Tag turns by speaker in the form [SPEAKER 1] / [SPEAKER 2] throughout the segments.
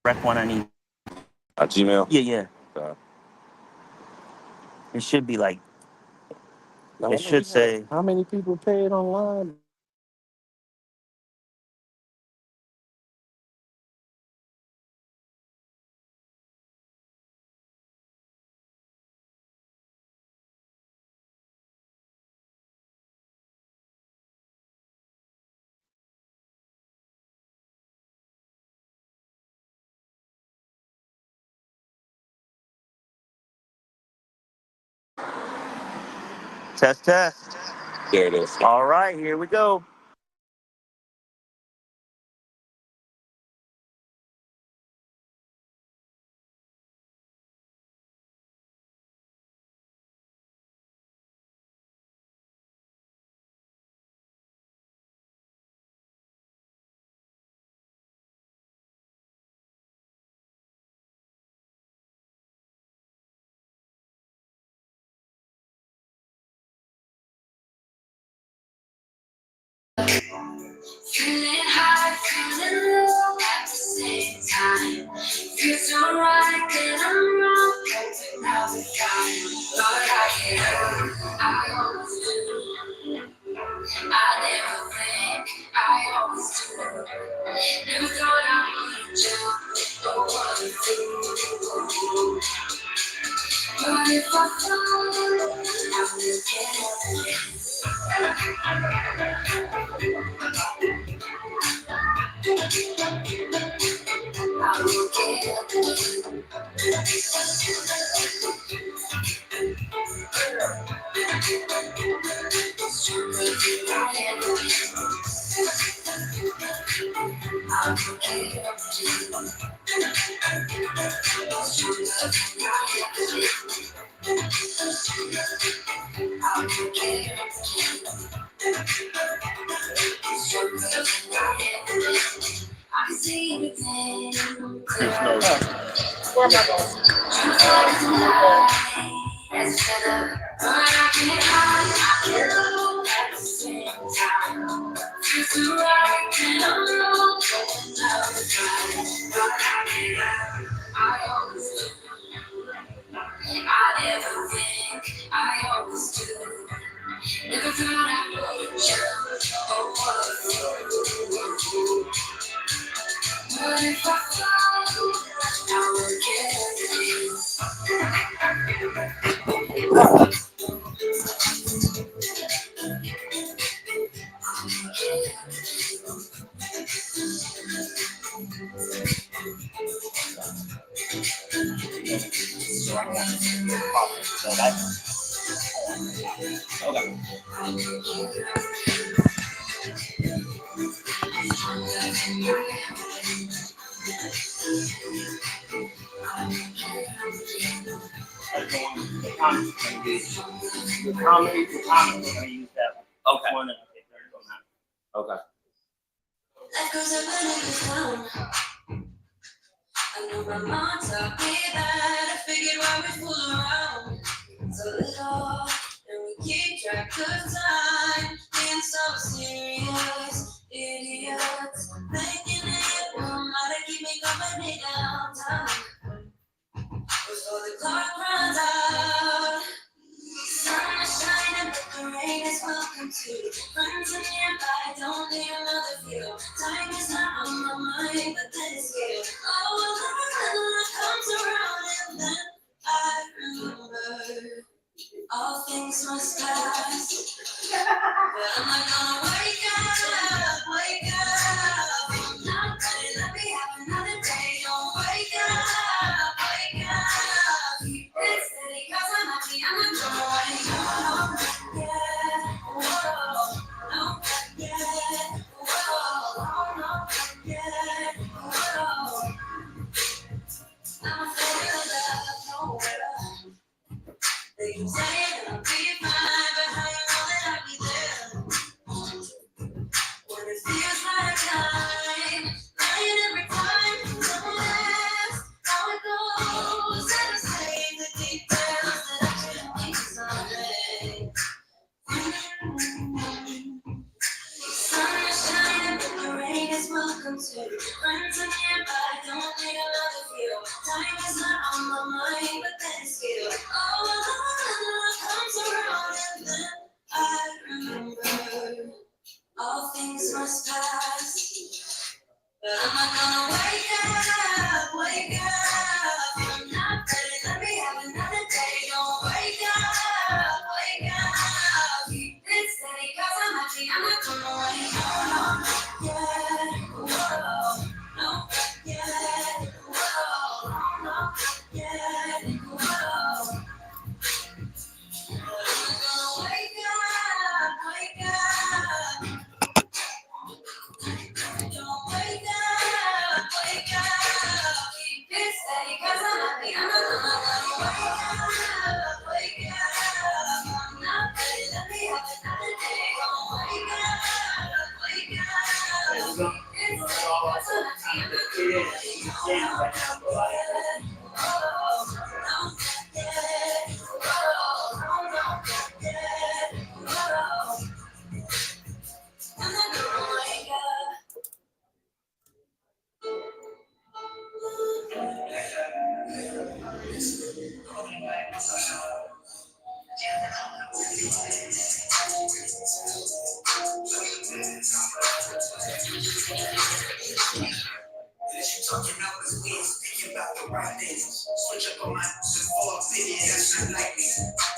[SPEAKER 1] Rec one I need.
[SPEAKER 2] Gmail.
[SPEAKER 1] Yeah, yeah.
[SPEAKER 2] Uh,
[SPEAKER 1] It should be like
[SPEAKER 2] now,
[SPEAKER 1] it should say.
[SPEAKER 2] how many people paid online?
[SPEAKER 1] Test test.
[SPEAKER 2] There it is.
[SPEAKER 1] All right, here we go.
[SPEAKER 3] Feeling high, feeling low at the same time. Feels alright, then I'm wrong. Hoping I'll be fine. But I get hurt, I always do. I never think, I always do. Never thought I would jump, or what to do. But if I fall, I will get up. I will get up. I can see everything.
[SPEAKER 2] There's no.
[SPEAKER 3] Where am I going? It's better, but I can't hide. I can't look at the same time. Feels right, and I'm wrong. Another time, but I can't. I always do. I never think. I always do. Never thought I would jump.
[SPEAKER 1] The comedy, we're gonna use that one.
[SPEAKER 2] Okay.
[SPEAKER 1] One and I'll take turns on that.
[SPEAKER 2] Okay.
[SPEAKER 3] Life goes up and it goes down. I know my mom taught me that. I figured why we fool around so little, and we keep track of time. Being so serious, idiots. Thinking it won't matter, keep me company downtown. Before the clock runs out, sun is shining, but the rain is welcome too. Friends are nearby, don't need another view. Time is not on my mind, but then it's here. Oh, well, another comes around, and then I remember all things must pass. But I'm not gonna wake up, wake up. I'm not ready, let me have another day. Don't wake up, wake up. Keep it steady, 'cause I'm happy, I'm not gonna wake up. Yeah, whoa, no, yeah, whoa, no, yeah, whoa. I'm afraid of love, nowhere. They keep saying I'll be fine, but how you know that I'll be there? When it feels like time, lying every time. Don't ask how it goes. I just say the details that I shouldn't be someday. Sun is shining, but the rain is welcome too. Friends are nearby, don't need another view. Time is not on my mind, but then it's you. Oh, comes around, and then I remember all things must pass. But I'm not gonna wake up, wake up. I'm not ready, let me have another day. Don't wake up, wake up. Keep it steady, 'cause I'm happy, I'm not gonna wake up. Yeah, whoa, no, yeah, whoa, no, yeah, whoa. But I'm not gonna wake up, wake up. Don't wake up, wake up. Keep it steady, 'cause I'm happy, I'm not gonna wake up. I'm not ready, let me have another day. Don't wake up, wake up. Keep it steady, 'cause I'm happy, I'm not gonna wake up. Oh, no, yeah, oh, no, yeah, oh. I'm not gonna wake up.
[SPEAKER 4] Talking about this weed, speaking about the right things. Switch up on my just fall city, that's not like me.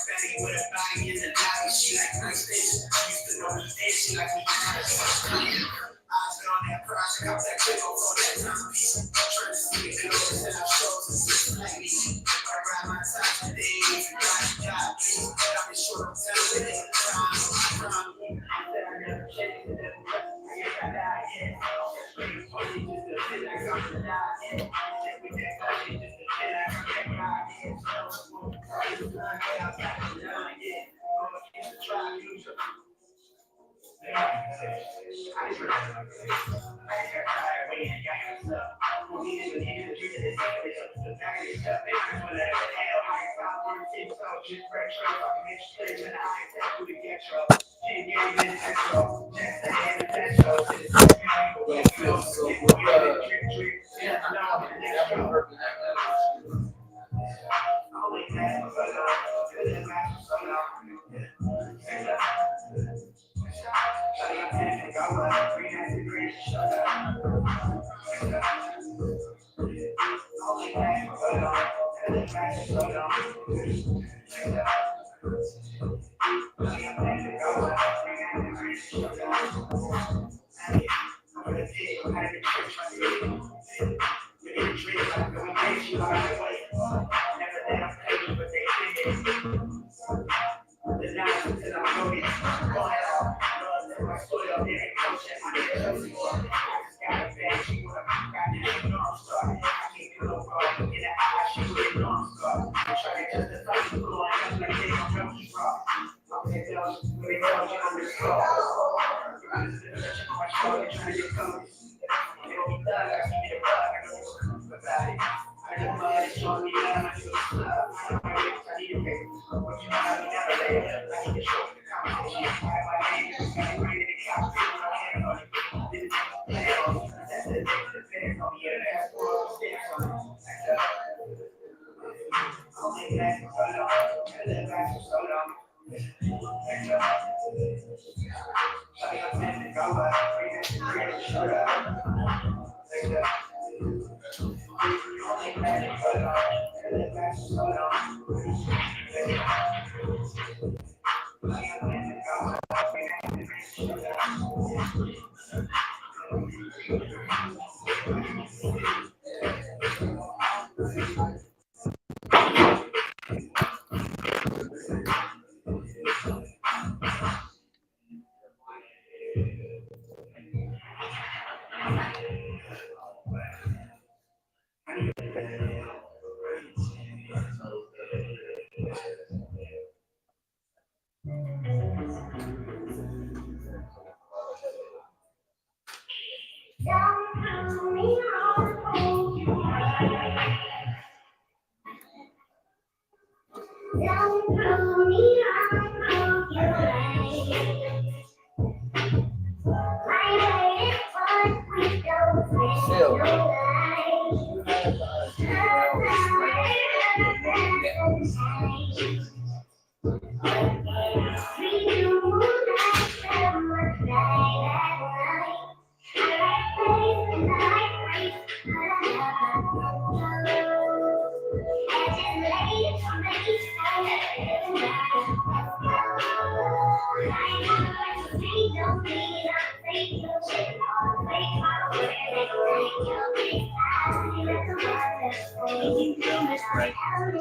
[SPEAKER 4] Betty with a body in the lobby, she like nice things. I used to know the day, she like me. Eyes on that project, I was that quick over that timepiece. Trying to see if it was that I showed to see like me. I ride my time today, if you got a job, please. But I've been short on time today. I said I never changed it. I guess I died, yeah.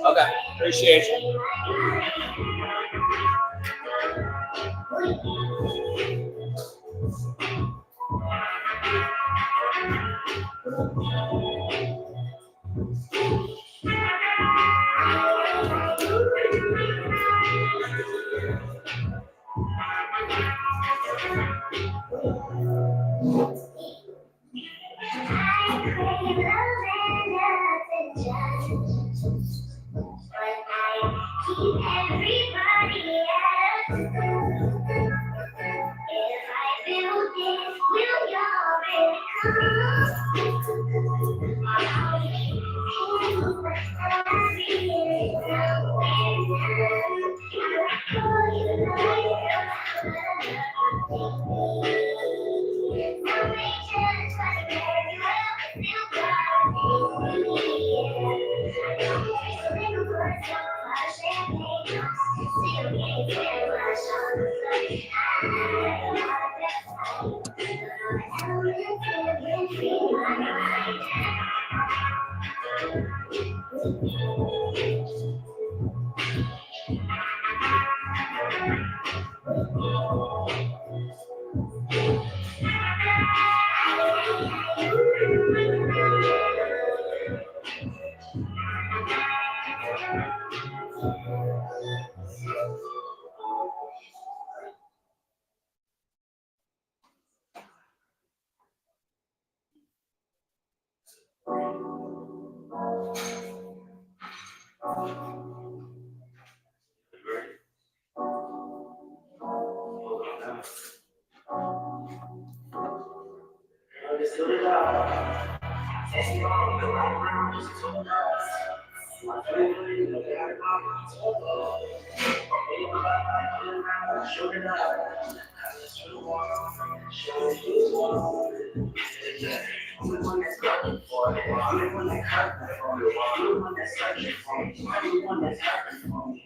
[SPEAKER 1] Okay, appreciate you.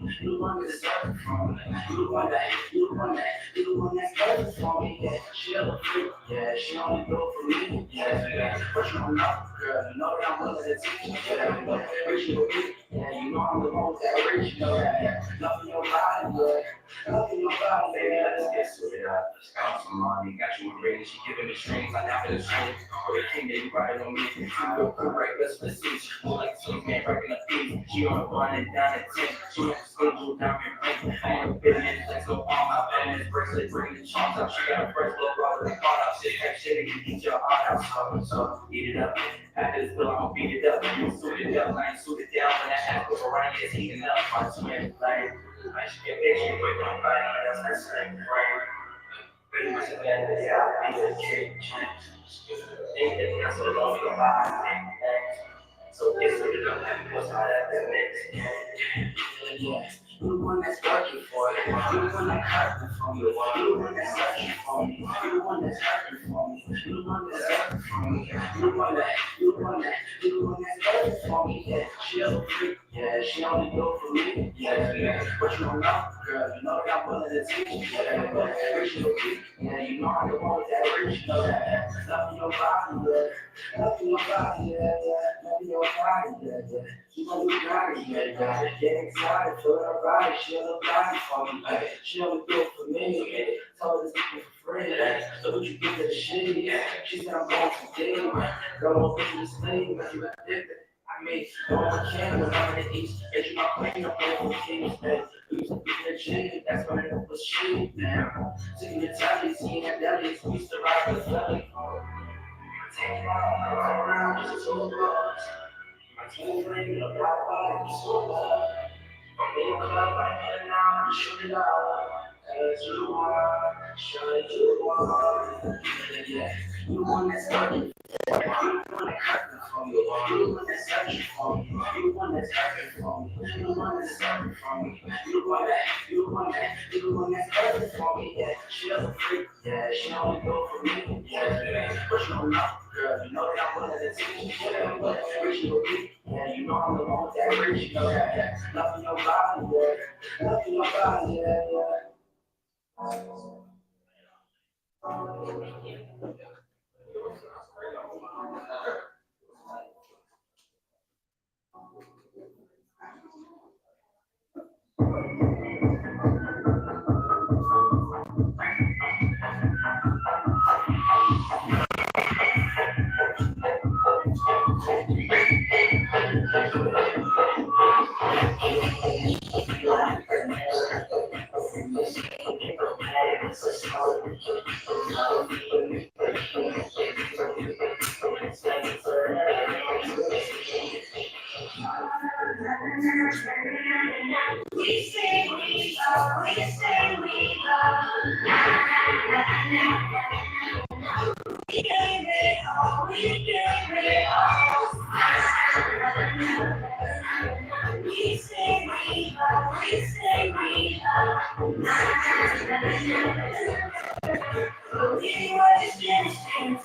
[SPEAKER 4] You the one that deserves it from me. You the one that's perfect for me. Yeah, she a freak. Yeah, she only go for me. Yeah. But you don't know, girl. You know that I'm willing to teach you. Yeah, rich you a freak. Yeah, you know I'm the one that rich. You know that. Yeah, loving your body. Yeah, loving your body. Baby, let's get suited up. Let's count some money. Got you a ring. She giving me strings. I got the strings. Oh, the king that you riding on me. You go correct. Let's see. She like some man breaking the feet. She on the one and down at 10. She on the schedule down in ring. I ain't business. Let's go on my business. Bracelet, bring the charms up. She got a fresh look out with the caught up. Shit, that shit, you get your heart out. So, eat it up. After this bill, I'm gonna beat it up. You suit it up. I ain't suited down. When that ass goes around, it's heating up. My skin, like, I should get bitchy with my body. That's that same frame. Pretty much at the end of the day, I'll be the kid. Anything else will go to the body. So it's what it up, what's how that makes. Yeah, you the one that's working for it. You the one that's hurting for me. You the one that's searching for me. You the one that's hurting for me. You the one that's searching for me. You the one that's hurting for me. Yeah, she a freak. Yeah, she only go for me. Yeah. But you don't know, girl. You know that I'm willing to teach you. Yeah, rich you a freak. Yeah, you know I'm the one with that rich. You know that. Loving your body, yeah. Loving your body, yeah. Loving your body, yeah. You know you got it, yeah. Get excited for her body. She a little body for me, yeah. She only do it for me, yeah. Told us to be for free, yeah. So what you get to the shit, yeah. She said I'm going for days, yeah. Girl, I'm going to this thing, but you addicted. I mean, no one can when I'm in the east. And you my queen, I'm playing for kings, man. We used to be in the gym, that's when it was shit, man. Taking your time, seeing that deli, we used to ride with the deli. Take my arm around, just a little bit. My team playing the black bottom, so bad. I'm in the club, I'm in and out, I'm shooting out. As you are, sure you are. Yeah, you want that starting. You the one that hurting for me. You the one that's searching for me. You the one that's hurting for me. You the one that's searching for me. You the one that's hurting for me. Yeah, she a freak. Yeah, she only go for me. Yeah, but you don't know, girl. You know that I'm willing to teach you. Yeah, but rich you a freak. Yeah, you know I'm the one with that rich. You know that. Yeah, loving your body. Yeah, loving your body. Yeah. We say we love, we say we we gave it all, we gave it all. We say we love, we say we we were just innocent.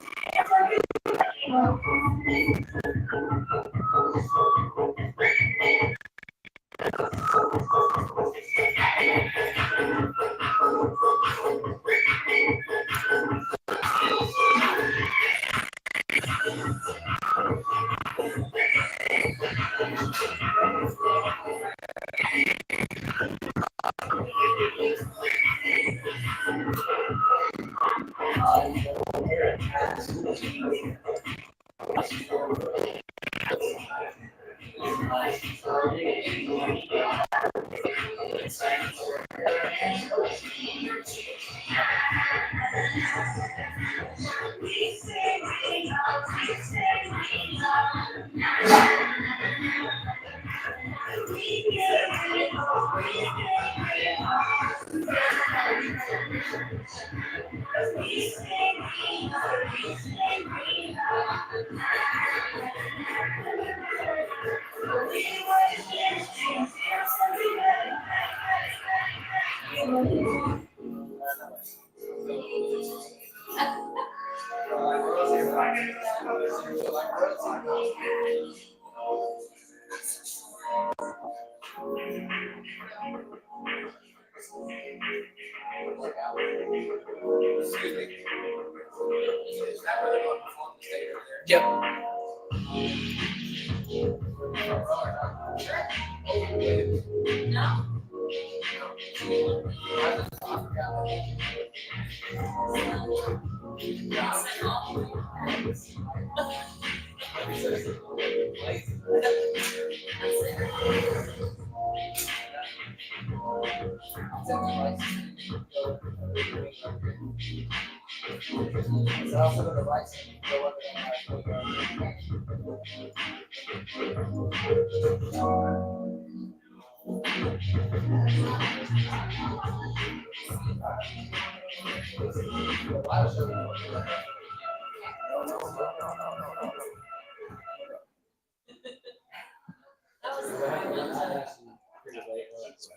[SPEAKER 4] We say we love, we say we love. We gave it all, we gave it all. We say we love, we say we love. We were just innocent,
[SPEAKER 5] Yep.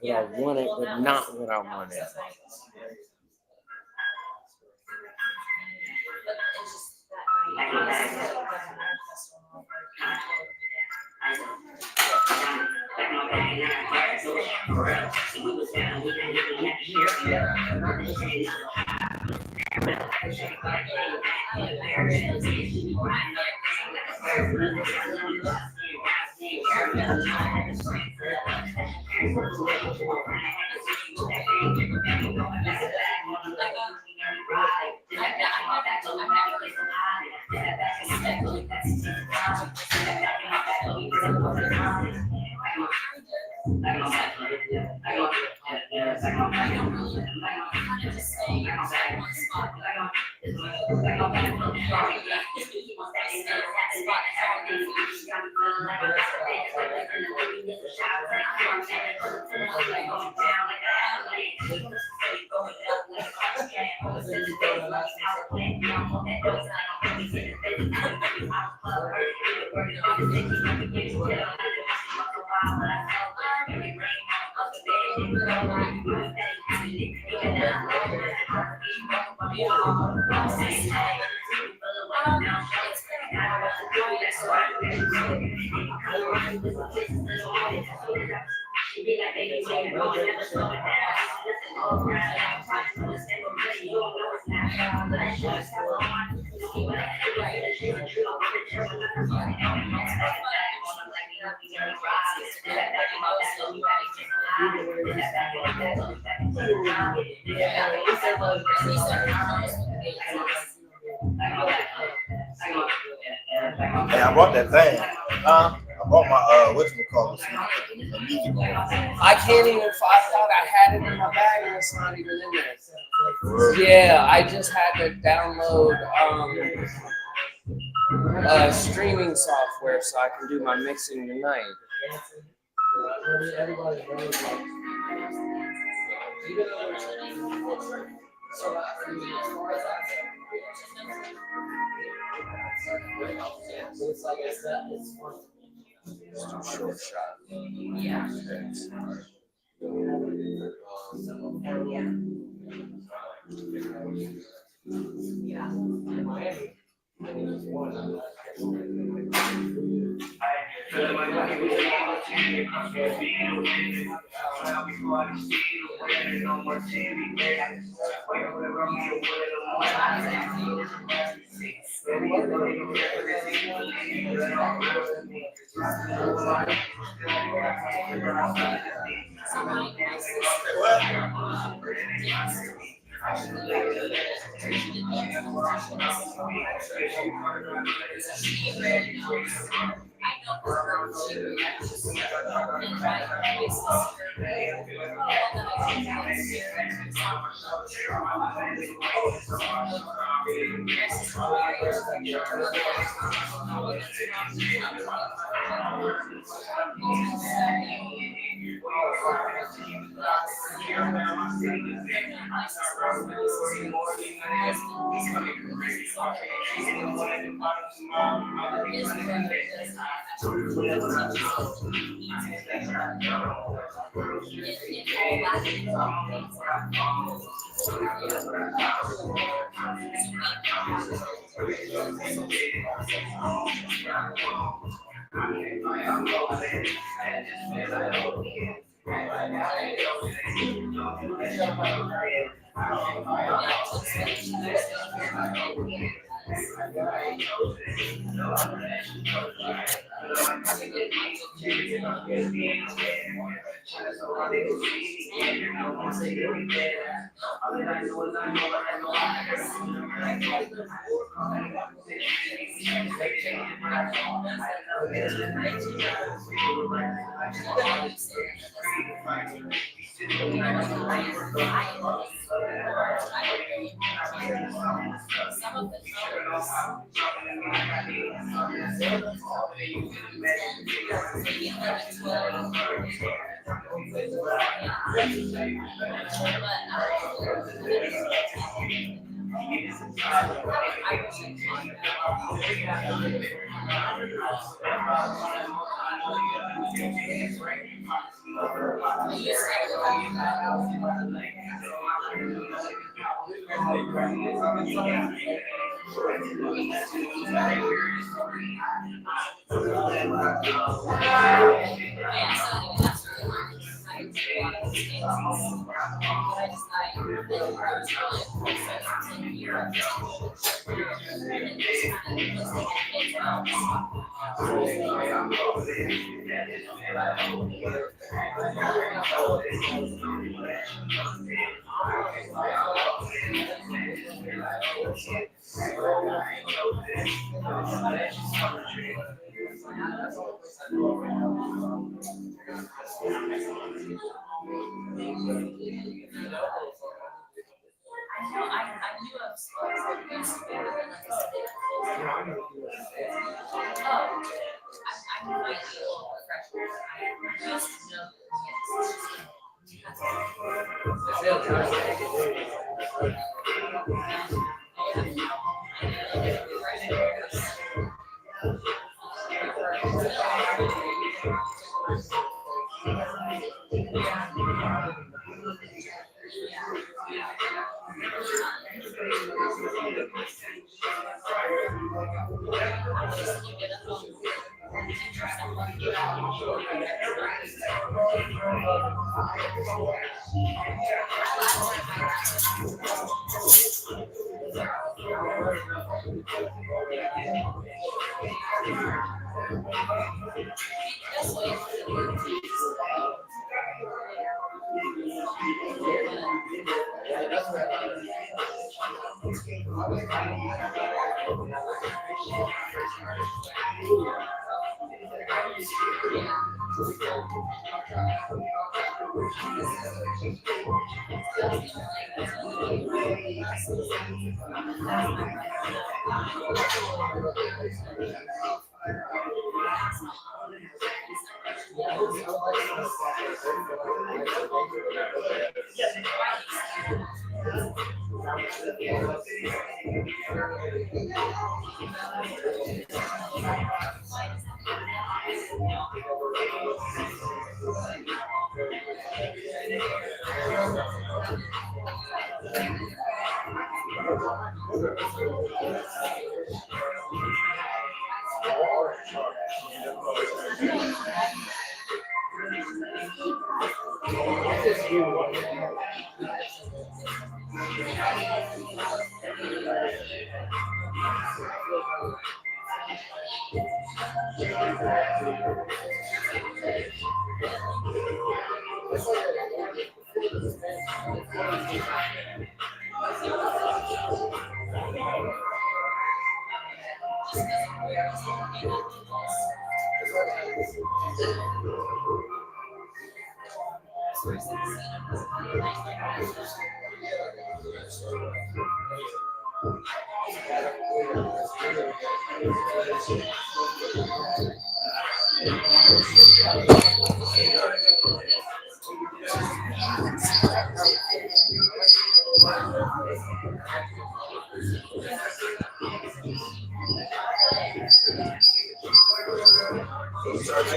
[SPEAKER 6] What I wanted, but not what I wanted.
[SPEAKER 7] Hey, I bought that thing. I bought my whatchamacallit, the music on.
[SPEAKER 5] I can't even. I thought I had it in my bag and it's not even in there. Yeah, I just had to download streaming software so I can do my mixing tonight. Just a short shot.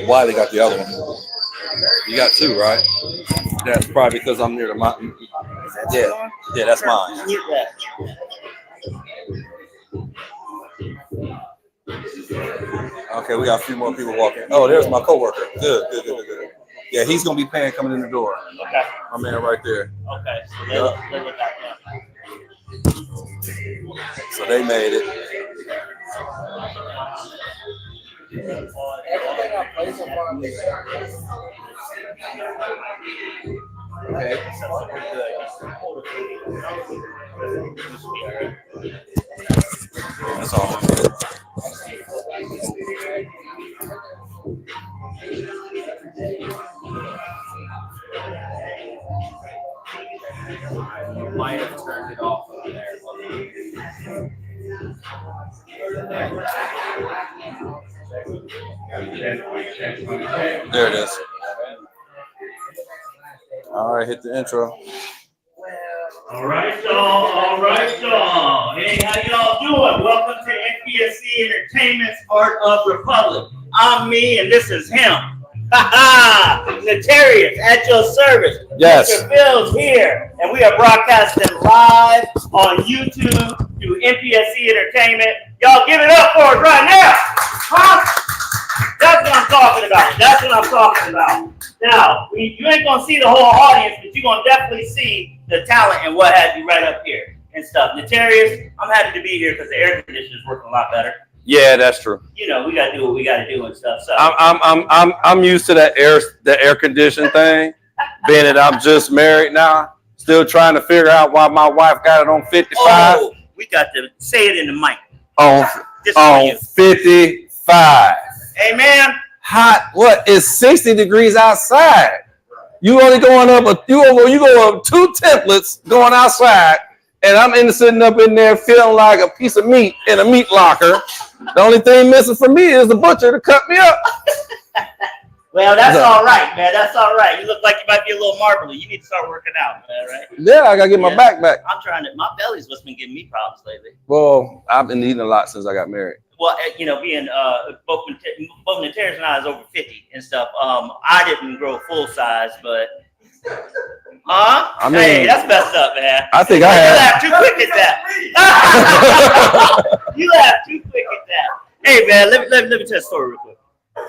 [SPEAKER 8] Why they got the other one? You got two, right? That's probably because I'm near the mountain. Yeah, yeah, that's mine. Okay, we got a few more people walking. Oh, there's my coworker. Good, good, good, good, good. Yeah, he's gonna be paying coming in the door.
[SPEAKER 1] Okay.
[SPEAKER 8] My man right there.
[SPEAKER 1] Okay. So they look at that.
[SPEAKER 8] So they made it.
[SPEAKER 5] Everything I play so far, I'm
[SPEAKER 8] Okay. That's all.
[SPEAKER 1] Might have turned it off over there.
[SPEAKER 8] There it is. All right, hit the intro.
[SPEAKER 1] All right, y'all. All right, y'all. Hey, how y'all doing? Welcome to MPSC Entertainment's Art of Republic. I'm me, and this is him. Ha ha! Notarious at your service.
[SPEAKER 8] Yes.
[SPEAKER 1] Mr. Phil's here, and we are broadcasting live on YouTube through MPSC Entertainment. Y'all give it up for us right now. Huh? That's what I'm talking about. That's what I'm talking about. Now, you ain't gonna see the whole audience, but you're gonna definitely see the talent and what have you right up here and stuff. Notarious, I'm happy to be here because the air conditioner is working a lot better.
[SPEAKER 8] Yeah, that's true.
[SPEAKER 1] You know, we gotta do what we gotta do and stuff. So
[SPEAKER 8] I'm used to the air conditioning thing, being that I'm just married now. Still trying to figure out why my wife got it on 55.
[SPEAKER 1] oh, we got to say it in the mic. Just for
[SPEAKER 8] On
[SPEAKER 1] you.
[SPEAKER 8] 55.
[SPEAKER 1] Hey man,
[SPEAKER 8] Hot. What? It's 60 degrees outside. You only going up you go up 2 templates going outside, and I'm sitting up in there feeling like a piece of meat in a meat locker. The only thing missing for me is the butcher to cut me up.
[SPEAKER 1] well, that's all right, man. That's all right. You look like you might be a little marbly. You need to start working out, man, right?
[SPEAKER 8] Yeah, I gotta get my back back.
[SPEAKER 1] I'm trying to, my belly's what's been giving me problems lately.
[SPEAKER 8] Well, I've been eating a lot since I got married.
[SPEAKER 1] Well, you know, being both Notarious and I is over 50 and stuff. I didn't grow full size, but
[SPEAKER 8] I mean,
[SPEAKER 1] hey, that's messed up, man.
[SPEAKER 8] I think I
[SPEAKER 1] You
[SPEAKER 8] had.
[SPEAKER 1] laughed too quick at that. You laughed too quick at that. Hey, man, let me tell you a story real quick.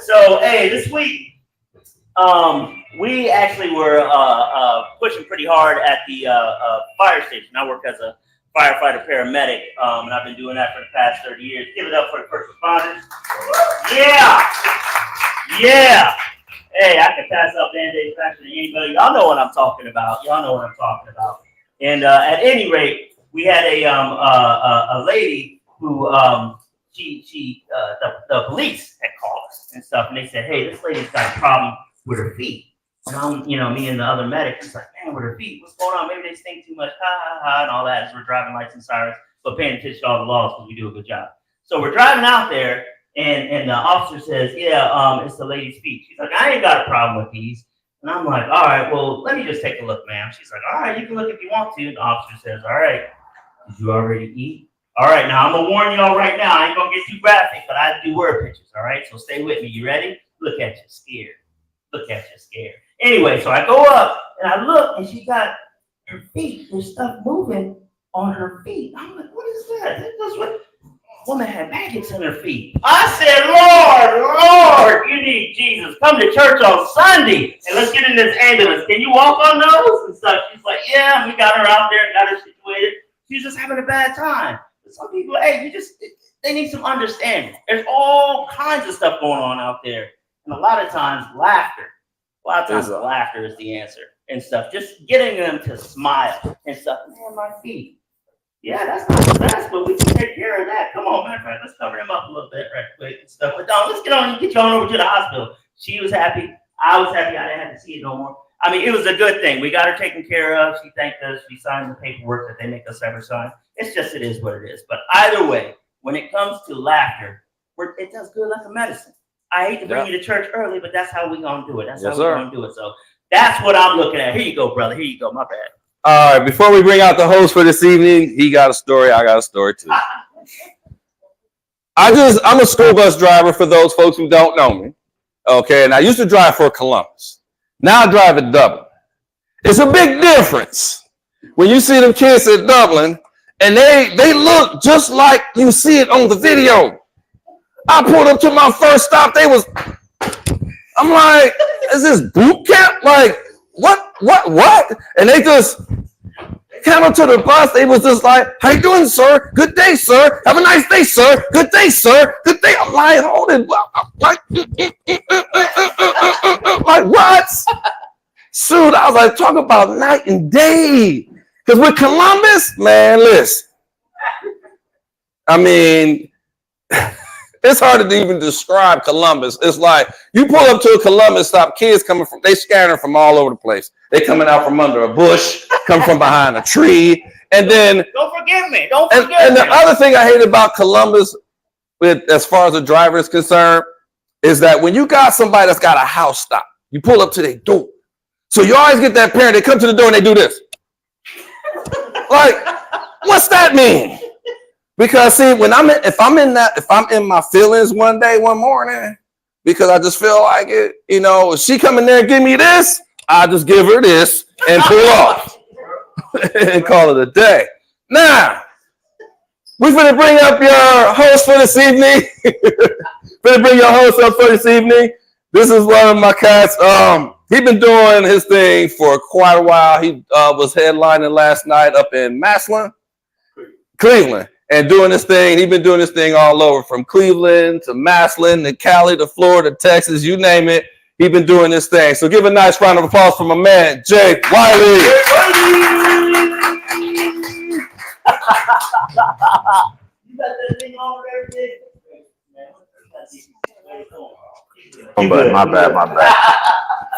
[SPEAKER 1] So, hey, this week, we actually were pushing pretty hard at the fire station. I work as a firefighter paramedic, and I've been doing that for the past 30 years. Give it up for the first responders. Yeah. Yeah. Hey, I can pass out Band-Aids faster than anybody. Y'all know what I'm talking about. Y'all know what I'm talking about. And at any rate, we had a lady who the police had called us and stuff, and they said, hey, this lady's got a problem with her feet. And I'm, you know, me and the other medic, it's like, man, with her feet, what's going on? Maybe they stink too much, ha, ha, ha, and all that as we're driving lights and sirens, but paying attention to all the laws because we do a good job. So we're driving out there, and the officer says, yeah, it's the lady's feet. She's like, I ain't got a problem with these. And I'm like, all right, well, let me just take a look, ma'am. She's like, all right, you can look if you want to. And the officer says, all right, did you already eat? All right, now I'm going to warn y'all right now. I ain't going to get too graphic, but I do word pictures, all right? So stay with me. You ready? Look at you, scared. Look at you, scared. Anyway, so I go up and I look and she got her feet. There's stuff moving on her feet. I'm like, what is that? That's what woman had maggots in her feet. I said, Lord, you need Jesus. Come to church on Sunday and let's get in this ambulance. Can you walk on those and stuff? She's like, yeah, we got her out there and got her situated. She's just having a bad time. But some people, hey, they need some understanding. There's all kinds of stuff going on out there. And a lot of times laughter is the answer and stuff. Just getting them to smile and stuff. Man, my feet. Yeah, that's not the best, but we can take care of that. Come on, man. Let's cover him up a little bit right quick and stuff. But no, let's get you on over to the hospital. She was happy. I was happy. I didn't have to see it no more. I mean, it was a good thing. We got her taken care of. She thanked us. She signed the paperwork that they make us ever sign. It's just, it is what it is. But either way, when it comes to laughter, it does good like a medicine. I hate to bring you to church early, but that's how we're going to do it. That's how we're going to do it. So that's what I'm looking at. Here you go, brother. Here you go. My bad.
[SPEAKER 8] All right, before we bring out the host for this evening, he got a story. I got a story too. I'm a school bus driver for those folks who don't know me. Okay, and I used to drive for Columbus. Now I drive at Dublin. It's a big difference when you see them kids at Dublin and they look just like you see it on the video. I pulled up to my first stop. I'm like, is this boot camp? Like, what? And they just came up to the bus. They was just like, how you doing, sir? Good day, sir. Have a nice day, sir. Good day, sir. Good day. I'm like, hold it. Like, what? Shoot, I was like, talk about night and day. Because with Columbus, man, listen. I mean, it's hard to even describe Columbus. It's like you pull up to a Columbus stop, kids coming from, they scattering from all over the place. They coming out from under a bush, coming from behind a tree. And then
[SPEAKER 1] Don't forgive me. Don't
[SPEAKER 8] and,
[SPEAKER 1] forgive
[SPEAKER 8] and
[SPEAKER 1] me.
[SPEAKER 8] the other thing I hate about Columbus, with as far as the driver is concerned, is that when you got somebody that's got a house stop, you pull up to their door. So you always get that parent, they come to the door and they do this. Like, what's that mean? Because see, when if I'm in my feelings one morning, because I just feel like it, you know, if she come in there and give me this, I just give her this and pull off and call it a day. Now, we're going to bring up your host for this evening. This is one of my cats. He's been doing his thing for quite a while. He was headlining last night up in Massillon, Cleveland, and doing this thing. He's been doing this thing all over, from Cleveland to Massillon to Cali to Florida, Texas, you name it. He's been doing this thing. So give a nice round of applause for my man, Jay Wiley.
[SPEAKER 9] My bad.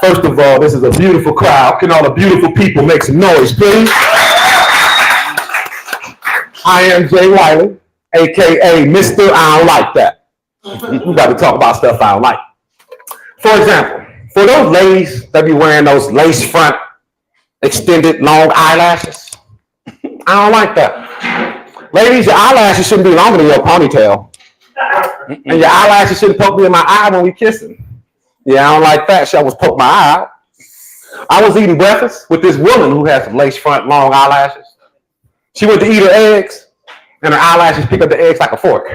[SPEAKER 9] First of all, this is a beautiful crowd. Can all the beautiful people make some noise, please? I am Jay Wiley, aka Mr. I don't like that. We got to talk about stuff I don't like. For example, for those ladies that be wearing those lace front, extended long eyelashes, I don't like that. Ladies, your eyelashes shouldn't be longer than your ponytail. And your eyelashes shouldn't poke me in my eye when we kissing. Yeah, I don't like that. She almost poked my eye out. I was eating breakfast with this woman who had some lace front, long eyelashes. She went to eat her eggs, and her eyelashes picked up the eggs like a fork.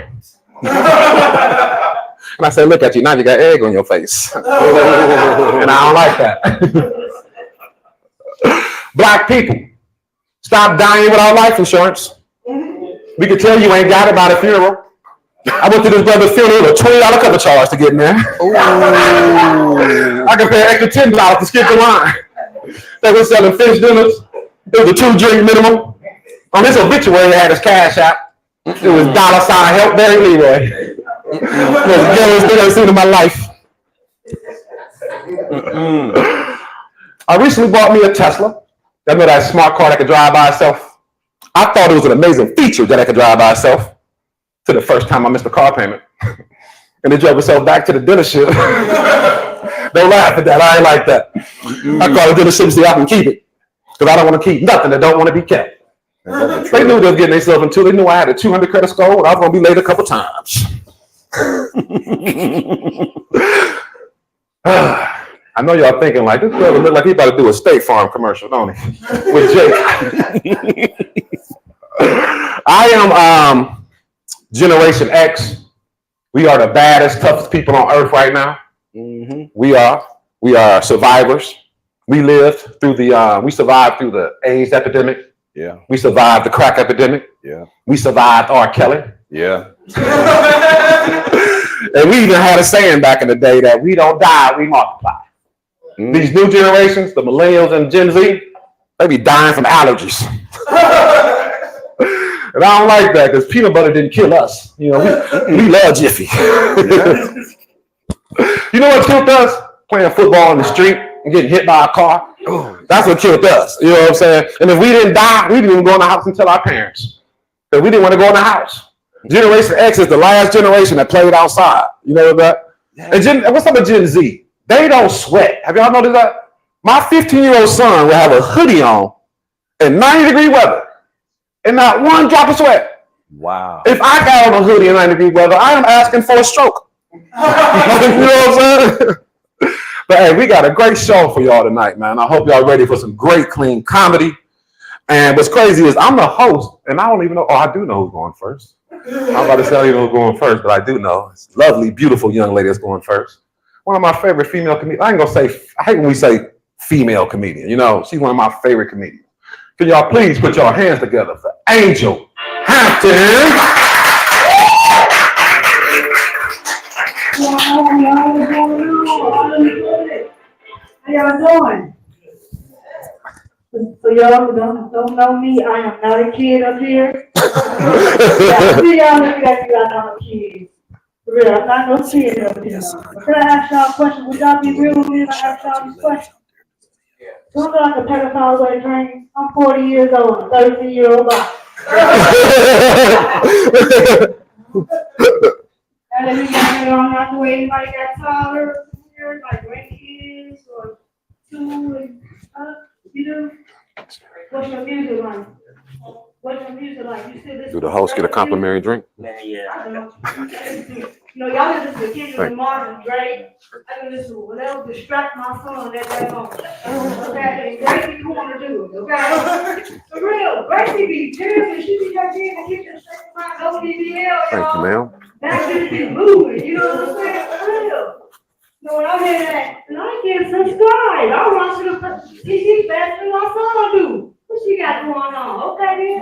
[SPEAKER 9] And I said, look at you, now you got egg on your face. And I don't like that. Black people, stop dying without life insurance. We can tell you ain't got it by the funeral. I went to this brother's funeral with a $20 cover charge to get in there. I can pay an extra $10 to skip the line. They were selling fish dinners. It was a 2-drink minimum. On this obituary, it had his cash app. It was $ help Barry Leroy. It was the gayest thing I've seen in my life. I recently bought me a Tesla. I know that smart car that could drive by itself. I thought it was an amazing feature that I could drive by itself. To the first time I missed a car payment. And it drove itself back to the dealership. Don't laugh at that. I ain't like that. I call the dealership and see if I can keep it. Because I don't want to keep nothing that don't want to be kept. They knew they were getting themselves into. They knew I had a 200 credit score and I was going to be late a couple times. I know y'all thinking like, this brother look like he about to do a State Farm commercial, don't he? With Jake. I am Generation X. We are the baddest, toughest people on earth right now. Mm-hmm. We are survivors. We lived through we survived through the AIDS epidemic. Yeah. We survived the crack epidemic. Yeah. We survived R. Kelly. Yeah. And we even had a saying back in the day that we don't die, we multiply. Mm-hmm. These new generations, the millennials and Gen Z, they be dying from allergies. And I don't like that because peanut butter didn't kill us. You know, we love Jiffy. You know what killed us? Playing football in the street and getting hit by a car. That's what killed us. You know what I'm saying? And if we didn't die, we didn't even go in the house and tell our parents. Because we didn't want to go in the house. Generation X is the last generation that played outside. You know that? Yeah. And what's up with Gen Z? They don't sweat. Have y'all noticed that? My 15-year-old son will have a hoodie on in 90-degree weather. And not one drop of sweat. Wow. If I got on a hoodie in 90-degree weather, I am asking for a stroke. You know what I'm saying? But hey, we got a great show for y'all tonight, man. I hope y'all ready for some great, clean comedy. And what's crazy is I'm the host, and I don't even know. Oh, I do know who's going first. I'm about to tell you who's going first, but I do know. It's a lovely, beautiful young lady that's going first. one of my favorite female comedians. I ain't gonna say, I hate when we say female comedian. You know, she's one of my favorite comedians. Can y'all please put your hands together for Angel Hampton?
[SPEAKER 10] How y'all doing? So y'all don't know me, I am not a kid up here. See y'all look at me like I'm a kid. For real, I'm not no kid up here. But can I ask y'all a question? Would y'all be real with me if I ask y'all these questions? Don't look like a pedophile way train. I'm 40 years old, 33-year-old boy. And then you got it on not the way anybody got taller here, like grandkids or two and you know. What's your music like? What's your music like? You still listen
[SPEAKER 9] Do the host get a complimentary drink?
[SPEAKER 1] Man, yeah.
[SPEAKER 10] I don't know. You know, y'all listen to Kendrick Lamar and Drake. I can listen to whatever distract my son at that moment. Okay, and Gracie want to do it. Okay, for real. Gracie be terrible. She be back in the kitchen shaking my WBL.
[SPEAKER 9] Thank you, ma'am.
[SPEAKER 10] That shit be moving. You know what I'm saying? For real. So when I hear that, and I can't subscribe. I want you to see faster than my son do. What she got going on? Okay, then.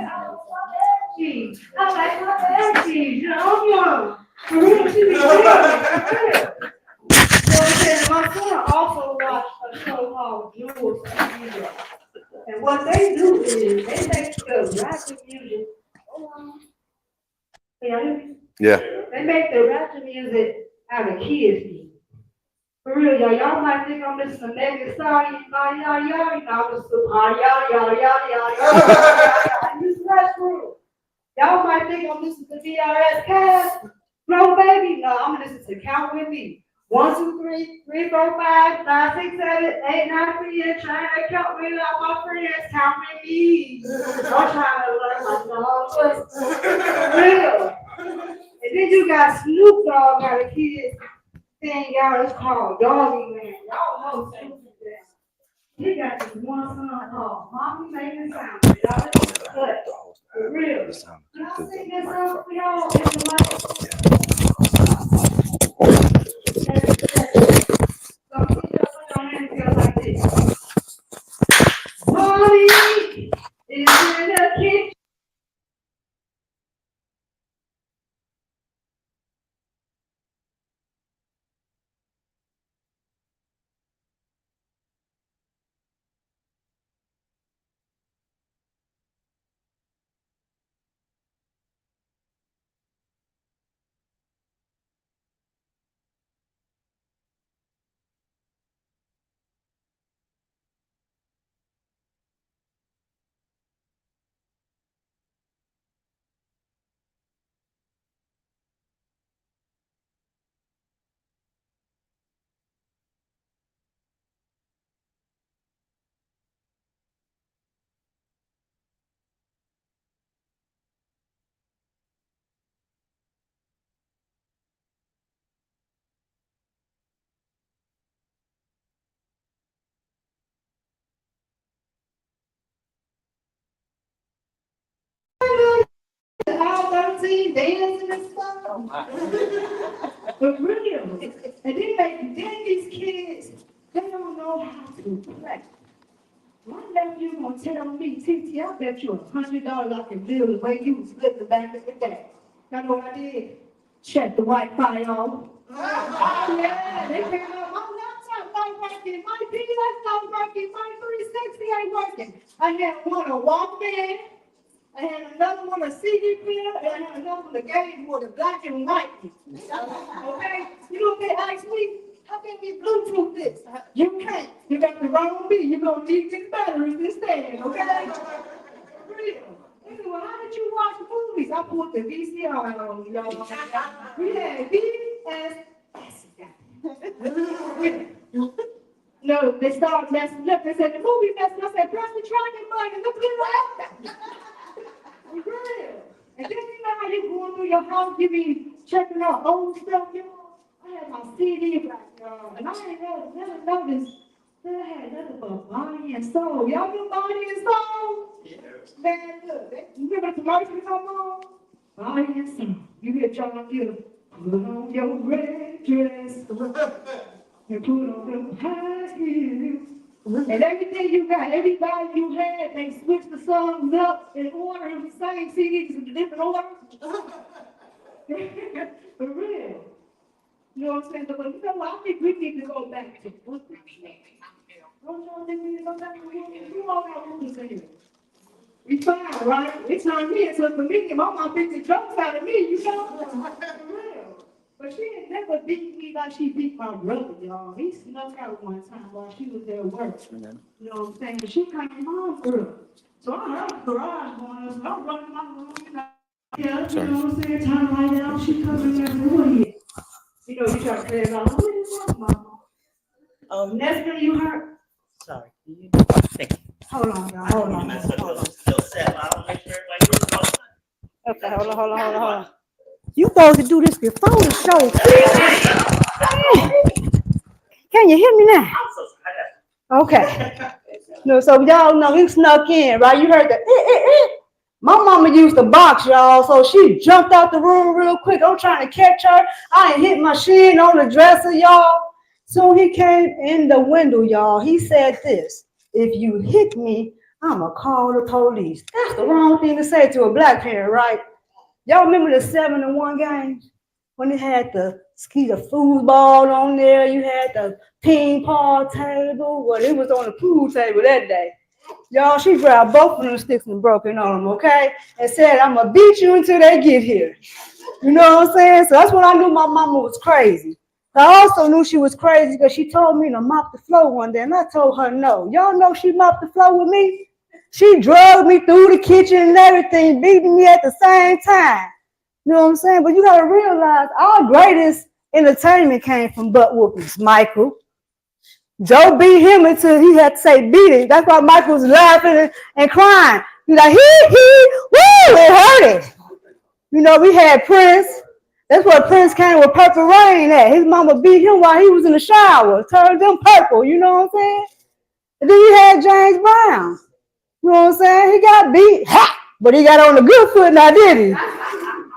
[SPEAKER 10] I like my cheese. You know, I'm young. For real, she be good. So I said, my son also watched a show called Jewels. And what they do is they make the ratchet music.
[SPEAKER 9] Yeah.
[SPEAKER 10] They make the ratchet music out of kids' music. For real, y'all might think I'm listening to Megan Sorry, y'all, you know, I'm listening to y'all. You smash through. Y'all might think I'm listening to DRS Cast. No, baby, no, I'm listening to Count With Me. 1, 2, 3, 3, 4, 5, 5, 6, 7, 8, 9, 10, trying to count me out my friends, count with me. I'm trying to learn my song. For real. And then you got Snoop Dogg got a kid thing out, it's called Doggy Man. Y'all know Snoop Dogg. He got this one song called Mommy Making Sound. Y'all listen to it. For real. Can I sing this song for y'all? It's the mic. Mommy is in the kitchen. All 13 dancing and stuff. For real. And then these kids, they don't know how to play. My nephew gonna tell me, TT, I bet you $100 I can build the way you was living back in the day. You know what I did? Check the Wi-Fi on. Oh yeah, they came out, my laptop not working, my PS not working, my 360 ain't working. I had one a Walkman. I had another one, a CD player, and I had another one, a Game Boy, the black and white. Okay? You know what they asked me? How can we Bluetooth this? You can't. You got the wrong me. You're going to need these batteries instead, okay? For real. Anyway, how did you watch movies? I put the VCR on, y'all. We had No, they started messing up. They said the movie messed up. I said, press the tracking button. Look at that. For real. And then you know how you going through your house, you be checking out old stuff, you know? I had my CD back, y'all, and I ain't never noticed that I had nothing but Body and Soul. Y'all know Body and Soul? Yes. Man, look, you remember the commercial come on? Body and Soul. You hear John Gill, put on your red dress. and put on them high heels. And everything you got, everybody you had, they switched the songs up in order, the same CDs in different orders. For real. You know what I'm saying? But you know what? I think we need to go back to what we need. Don't you think we need to go back to what you all got what we saying? We fine, right? It's not me, it's for me. My mom beat the jokes out of me, you know? For real. But she ain't never beat me like she beat my brother, y'all. He snuck out one time while she was at work. You know what I'm saying? But she came home for her. So I heard the garage going up. I'm running my room, you know. Yeah, you know what I'm saying? Time right now, she coming there for what here? You know, you try to play it out. What is that, mama? Nestor, you heard?
[SPEAKER 1] Sorry. Thank you.
[SPEAKER 10] Hold on, y'all.
[SPEAKER 1] I don't want to mess up your skill set, but I want to make sure everybody gets close.
[SPEAKER 10] Okay, hold on. You supposed to do this before the show. Can you hear me now?
[SPEAKER 1] I'm so sorry.
[SPEAKER 10] Okay. No, so y'all know he snuck in, right? You heard the My mama used to box, y'all, so she jumped out the room real quick. I'm trying to catch her. I ain't hit my shin on the dresser, y'all. Soon he came in the window, y'all. He said this: if you hit me, I'ma call the police. That's the wrong thing to say to a black parent, right? Y'all remember the 7-1 games? When they had the foosball on there, you had the ping pong table. Well, it was on the pool table that day. Y'all, she grabbed both of them sticks and broke it on them, okay? And said, I'm gonna beat you until they get here. You know what I'm saying? So that's when I knew my mama was crazy. I also knew she was crazy because she told me to mop the floor one day, and I told her no. Y'all know she mopped the floor with me? She drugged me through the kitchen and everything, beating me at the same time. You know what I'm saying? But you gotta realize our greatest entertainment came from butt whoopings, Michael. Joe beat him until he had to say beat it. That's why Michael was laughing and crying. He's like, woo, it hurted. You know, we had Prince. That's where Prince came with Purple Rain at. His mama beat him while he was in the shower, turned them purple, you know what I'm saying? And then you had James Brown. You know what I'm saying? He got beat, but he got on the good foot now, did he?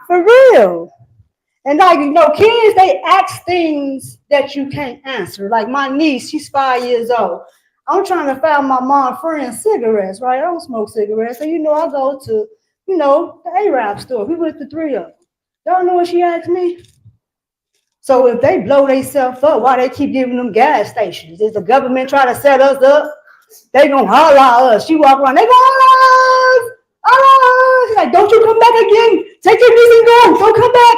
[SPEAKER 10] For real. And like, you know, kids, they ask things that you can't answer. Like my niece, she's 5 years old. I'm trying to find my mom friend's cigarettes, right? I don't smoke cigarettes. So, you know, I go to, you know, the Arab store. We went to 3 of them. Y'all know what she asked me? So if they blow themselves up, why they keep giving them gas stations? Is the government trying to set us up? They gonna holler at us. She walk around, they gonna holler at us. She's like, don't you come back again. Take your knees and go. Don't come back.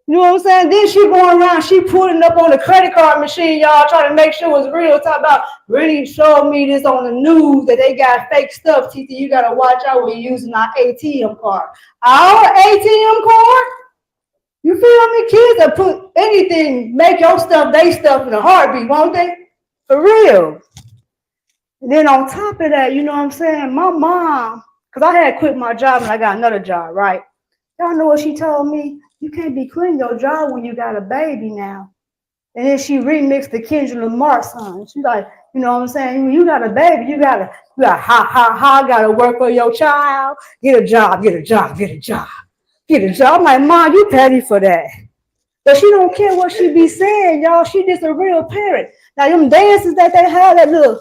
[SPEAKER 10] You know what I'm saying? Then she going around, she putting up on the credit card machine, y'all, trying to make sure it's real. Talk about, really showed me this on the news that they got fake stuff. TT, you got to watch out when you're using our ATM card. Our ATM card? You feel me? Kids that put anything, make your stuff, they stuff in a heartbeat, won't they? For real. And then on top of that, you know what I'm saying? My mom, because I had quit my job and I got another job, right? Y'all know what she told me? You can't be quitting your job when you got a baby now. And then she remixed the Kendrick Lamar song. She's like, you know what I'm saying? When you got a baby, you gotta gotta work for your child. Get a job. I'm like, Mom, you petty for that. But she don't care what she be saying, y'all. She just a real parent. Now, them dances that they have, that little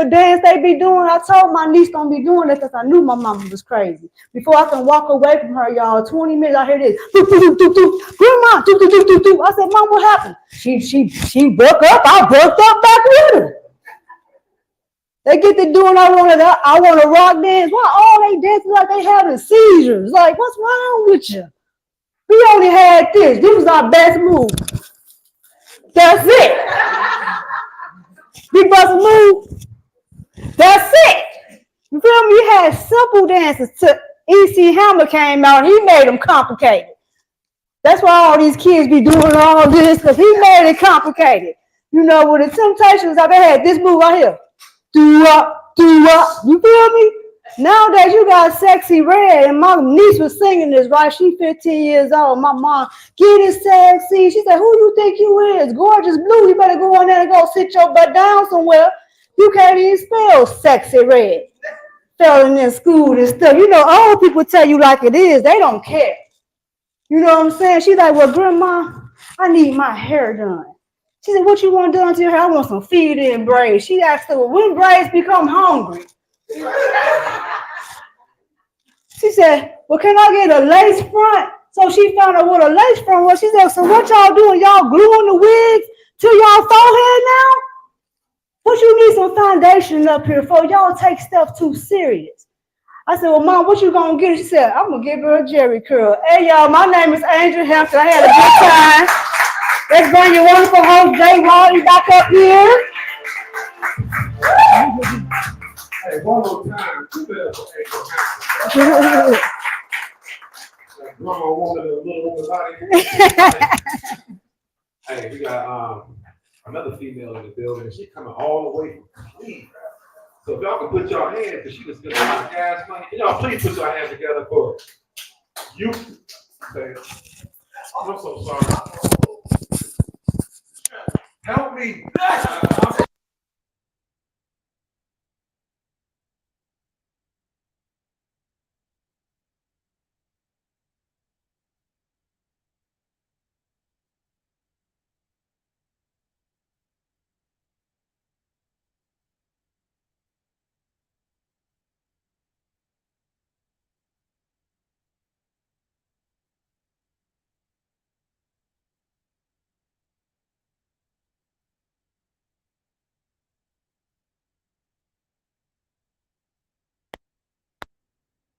[SPEAKER 10] dance they be doing, I told my niece don't be doing it because I knew my mama was crazy. Before I can walk away from her, y'all, 20 minutes, I hear this. Grandma, I said, Mom, what happened? She broke up. I broke up back with her. They get to doing I want to rock dance. Why all they dancing like they having seizures? Like, what's wrong with you? We only had this. This was our best move. That's it. We bust a move. That's it. You feel me? We had simple dances till E.C. Hammer came out. He made them complicated. That's why all these kids be doing all this, because he made it complicated. You know, with the Temptations, they had this move right here. Do up. You feel me? Nowadays, you got Sexy Red, and my niece was singing this, right? She 15 years old. My mom, get it sexy. She said, who you think you is? Gorgeous Blue. You better go in there and go sit your butt down somewhere. You can't even spell Sexy Red. Failing in school and stuff. You know, old people tell you like it is. They don't care. You know what I'm saying? She's like, well, Grandma, I need my hair done. She said, what you want done to your hair? I want some feed-in braids. She asked her, well, when braids become hungry? She said, well, can I get a lace front? So she found out what a lace front was. She said, so what y'all doing? Y'all gluing the wigs to y'all forehead now? What you need some foundation up here for? Y'all take stuff too serious. I said, well, Mom, what you gonna get? She said, I'm gonna give her a jerry curl. Hey, y'all, my name is Angel Hampton. I had a good time. Let's bring your wonderful host, Jay Rawley, back up here.
[SPEAKER 9] Hey, one more time. Keep it up for Angel Hampton. Grandma wanted a little over body. Hey, we got another female in the building. She's coming all the way from Cleveland. So if y'all can put your hands, because she was spending a lot of gas money, and y'all please put your hands together for you. Okay. I'm so sorry. Help me.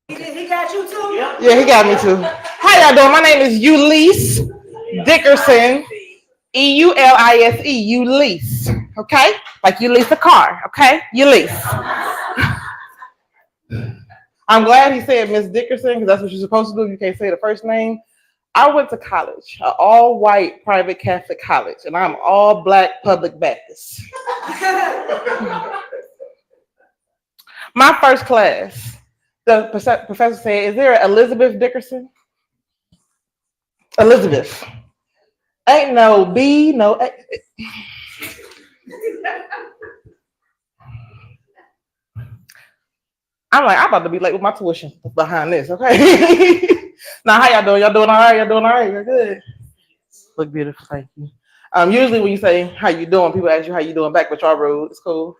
[SPEAKER 10] He got you too?
[SPEAKER 11] Yeah, he got me too. How y'all doing? My name is Ulysses Dickerson. Eulise. Ulysses. Okay? Like you lease a car. Okay? Ulysses. I'm glad he said Miss Dickerson because that's what you're supposed to do. You can't say the first name. I went to college, an all-white private Catholic college, and I'm all black public Baptist. My first class, the professor said, is there an Elizabeth Dickerson? Elizabeth. Ain't no B, no A. I'm like, I'm about to be late with my tuition behind this, okay? Now, how y'all doing? Y'all doing all right? Y'all doing all right? You're good. Look beautiful, thank you. Usually when you say, how you doing, people ask you how you doing back, but y'all rude, it's cool.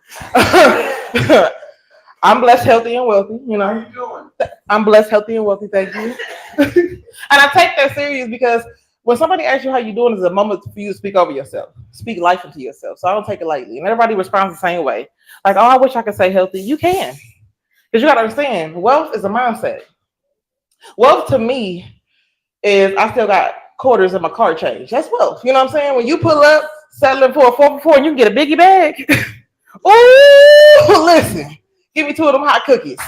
[SPEAKER 11] I'm blessed, healthy, and wealthy, you know. How you doing? I'm blessed, healthy, and wealthy, thank you. And I take that serious because when somebody asks you how you doing, it's a moment for you to speak over yourself, speak life into yourself. So I don't take it lightly. And everybody responds the same way. Like, oh, I wish I could say healthy. You can. Because you got to understand, wealth is a mindset. Wealth to me is I still got quarters in my car change. That's wealth. You know what I'm saying? When you pull up, settling for a 4x4 and you can get a biggie bag. Ooh, listen. Give me 2 of them hot cookies.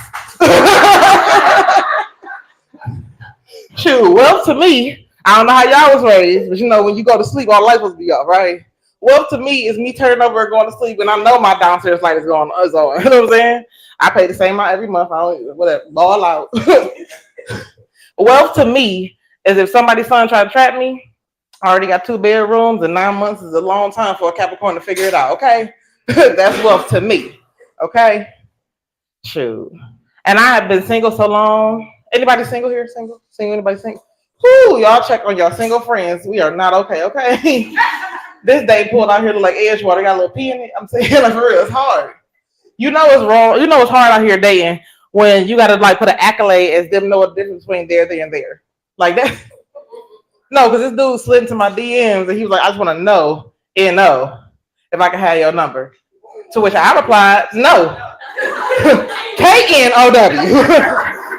[SPEAKER 11] Shoot, wealth to me, I don't know how y'all was raised, but you know, when you go to sleep, all lights will be off, right? Wealth to me is me turning over and going to sleep, and I know my downstairs light is on. You know what I'm saying? I pay the same amount every month. I don't, whatever, ball out. Wealth to me is if somebody's son try to trap me, I already got 2 bedrooms, and 9 months is a long time for a Capricorn to figure it out, okay? That's wealth to me, okay? Shoot. And I have been single so long. Anybody single here? Single? Anybody single? Whoo, y'all check on y'all single friends. We are not okay, okay? This day pulled out here to like Edgewater, got a little pee in it. I'm saying, like, for real, it's hard. You know it's wrong. You know it's hard out here dating when you got to like put an accolade as them know a difference between there, and there. Like that. No, because this dude slid into my DMs and he was like, I just want to know, N-O, if I can have your number. To which I replied, no. K-N-O-W.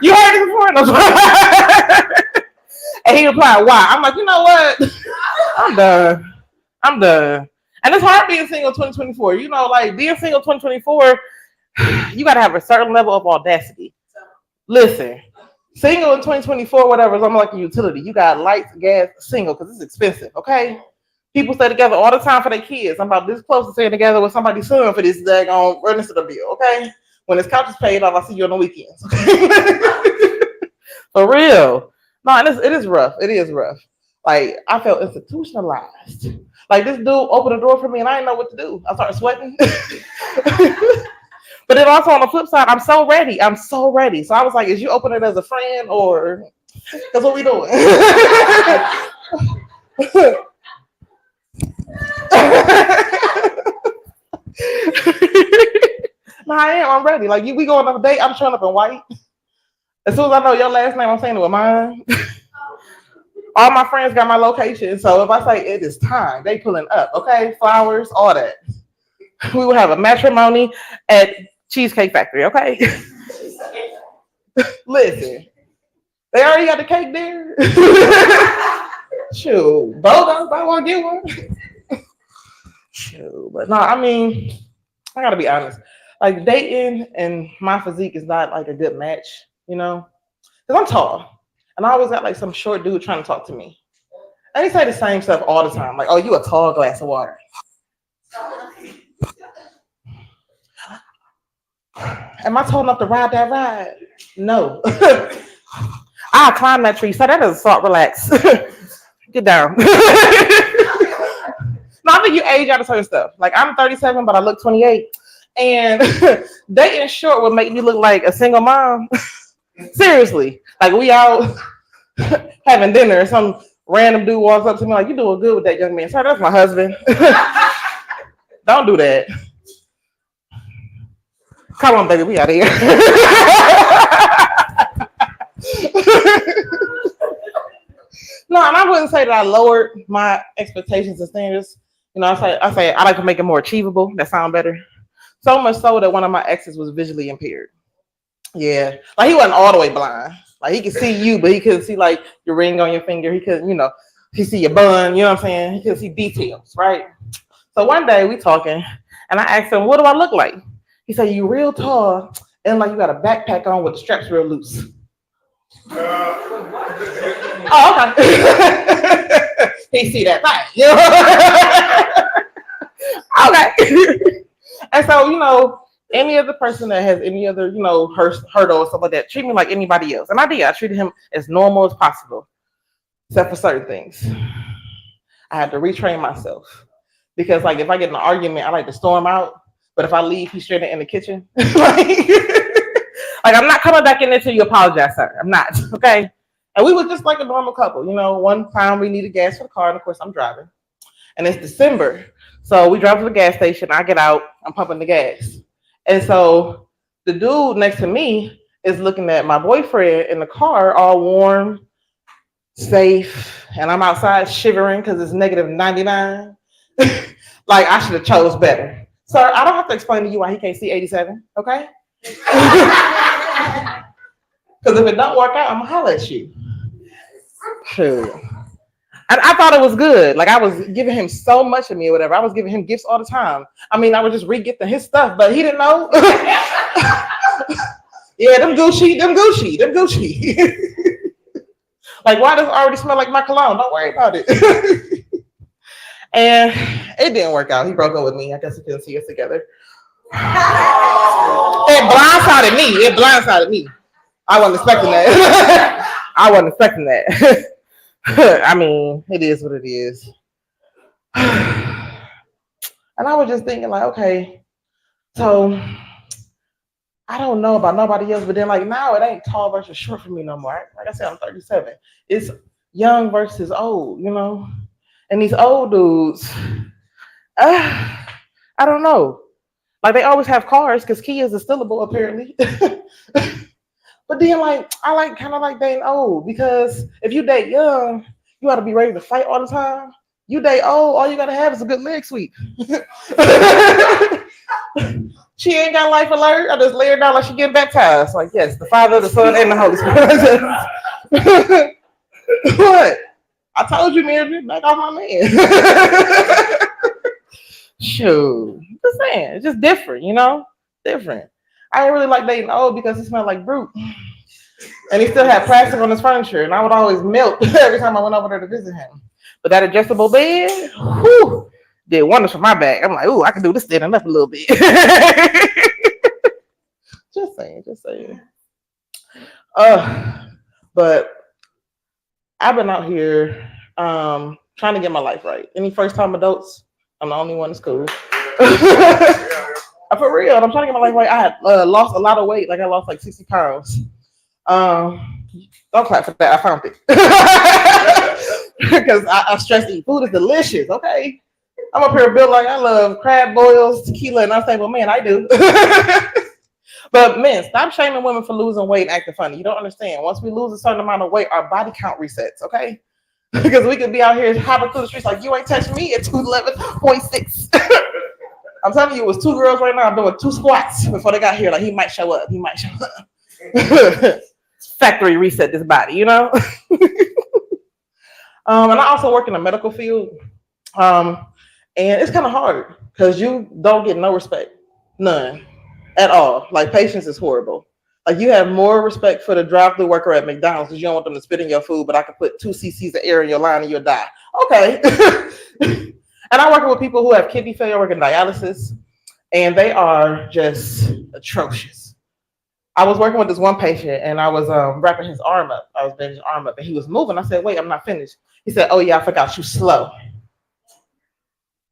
[SPEAKER 11] You heard it before? No. And he replied, why? I'm like, you know what? I'm done. And it's hard being single 2024. You know, like being single 2024, you got to have a certain level of audacity. Listen, single in 2024, whatever, is almost like a utility. You got lights, gas, single, because it's expensive, okay? People stay together all the time for their kids. I'm about this close to staying together with somebody's son for this daggone running to the bill, okay? When his couch is paid off, I see you on the weekends. For real. No, and it is rough. It is rough. Like, I felt institutionalized. Like, this dude opened the door for me, and I didn't know what to do. I started sweating. But then also on the flip side, I'm so ready. So I was like, is you open it as a friend, or that's what we doing? No, I am. I'm ready. Like we going on a date. I'm showing up in white. As soon as I know your last name, I'm saying it with mine. All my friends got my location, so if I say it is time, they pulling up. Okay, flowers, all that. We will have a matrimony at Cheesecake Factory. Okay. Listen, they already got the cake there. Shoot, both I want to get one. Shoot, but no, I mean, I gotta be honest. Like dating and my physique is not like a good match, you know, because I'm tall. And I always got like some short dude trying to talk to me. And he say the same stuff all the time. Like, oh, you a tall glass of water. Am I tall enough to ride that ride? No. I'll climb that tree. So that is assault, relax. Get down. No, I think you age out of certain stuff. Like I'm 37, but I look 28. And dating short would make me look like a single mom. Seriously, like we out having dinner, some random dude walks up to me like, "You doing good with that young man?" Sorry, that's my husband. Don't do that. Come on, baby, we out of here. No, and I wouldn't say that I lowered my expectations and standards. You know, I say I like to make it more achievable. That sounds better. So much so that one of my exes was visually impaired. Yeah, like he wasn't all the way blind. Like he could see you, but he couldn't see like your ring on your finger. He couldn't, you know, he see your bun. You know what I'm saying? He couldn't see details, right? So one day we talking, and I asked him, "What do I look like?" He said, "You real tall, and like you got a backpack on with the straps real loose." Oh, okay. He see that thing. Okay. And so, you know, any other person that has any other, you know, hurdle or stuff like that, treat me like anybody else. And I did. I treated him as normal as possible, except for certain things. I had to retrain myself. Because, like, if I get in an argument, I like to storm out. But if I leave, he's straight in the kitchen. Like, I'm not coming back in there till you apologize, sir. I'm not, okay? And we were just like a normal couple. You know, one time we needed gas for the car, and of course, I'm driving. And it's December. So we drive to the gas station. I get out. I'm pumping the gas. And so the dude next to me is looking at my boyfriend in the car, all warm, safe. And I'm outside shivering because it's negative 99. Like, I should have chose better. Sir, I don't have to explain to you why he can't see 87, okay? Because if it don't work out, I'm going to holler at you. True. And I thought it was good. Like, I was giving him so much of me or whatever. I was giving him gifts all the time. I mean, I would just re-gifting his stuff, but he didn't know. Yeah, them Gucci. Like, why does it already smell like my cologne? Don't worry about it. And it didn't work out. He broke up with me. I guess he couldn't see us together. It blindsided me. I wasn't expecting that. I mean, it is what it is. And I was just thinking, like, okay, so I don't know about nobody else, but then, like, now it ain't tall versus short for me no more. Like I said, I'm 37. It's young versus old, you know? And these old dudes, I don't know. Like, they always have cars because Kias are stillable, apparently. But then, like, I kind of like dating old because if you date young, you got to be ready to fight all the time. You date old, all you got to have is a good leg sweep. She ain't got life alert. I just lay her down like she getting baptized. Like, yes, the Father, the Son, and the Holy Spirit. What? I told you, Mary, back off my man. Shoot. Just saying, it's just different, you know? Different. I didn't really like dating old because he smelled like brute. And he still had plastic on his furniture, and I would always melt every time I went over there to visit him. But that adjustable bed, whew, did wonders for my back. I'm like, ooh, I can do this standing up a little bit. Just saying. But I've been out here trying to get my life right. Any first-time adults? I'm the only one in school. For real, I'm trying to get my life right. I had lost a lot of weight. Like, I lost like 60 pounds. Don't clap for that. I found it. Because I stress eat. Food is delicious, okay? I'm up here built like I love crab boils, tequila, and unstable man. I do. But men, stop shaming women for losing weight and acting funny. You don't understand. Once we lose a certain amount of weight, our body count resets, okay? Because we could be out here hopping through the streets like, you ain't touching me at 211.6. I'm telling you, it was 2 girls right now. I'm doing 2 squats before they got here. Like, he might show up. He might show up. Factory reset this body, you know? And I also work in the medical field. And it's kind of hard because you don't get no respect. None. At all. Like, patience is horrible. Like, you have more respect for the drive-thru worker at McDonald's because you don't want them to spit in your food, but I could put 2 cc's of air in your line and you'll die. Okay. And I'm working with people who have kidney failure, working dialysis, and they are just atrocious. I was working with this one patient, and I was wrapping his arm up. I was bending his arm up, and he was moving. I said, wait, I'm not finished. He said, oh, yeah, I forgot you slow.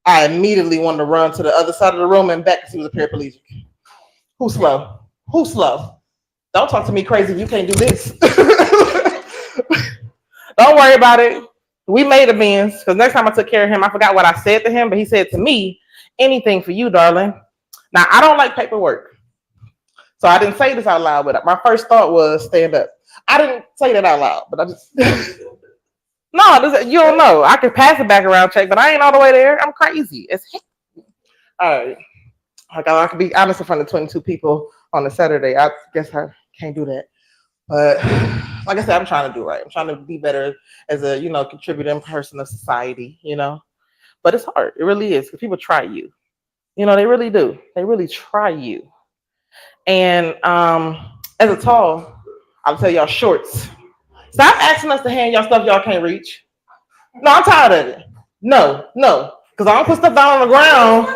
[SPEAKER 11] I immediately wanted to run to the other side of the room and back because he was a paraplegic. Who's slow? Who's slow? Don't talk to me crazy. You can't do this. Don't worry about it. We made amends because next time I took care of him, I forgot what I said to him, but he said to me, anything for you, darling. Now, I don't like paperwork. So I didn't say this out loud, but my first thought was stand up. I didn't say that out loud, but I just... No, you don't know. I could pass a background check, but I ain't all the way there. I'm crazy. All right. I could be honest in front of 22 people on a Saturday. I guess I can't do that. But like I said, I'm trying to do right. I'm trying to be better as a, contributing person of society, But it's hard. It really is because people try you. They really do. They really try you. And as a tall, I'll tell y'all shorts. Stop asking us to hand y'all stuff y'all can't reach. No, I'm tired of it. No. Because I don't put stuff down on the ground.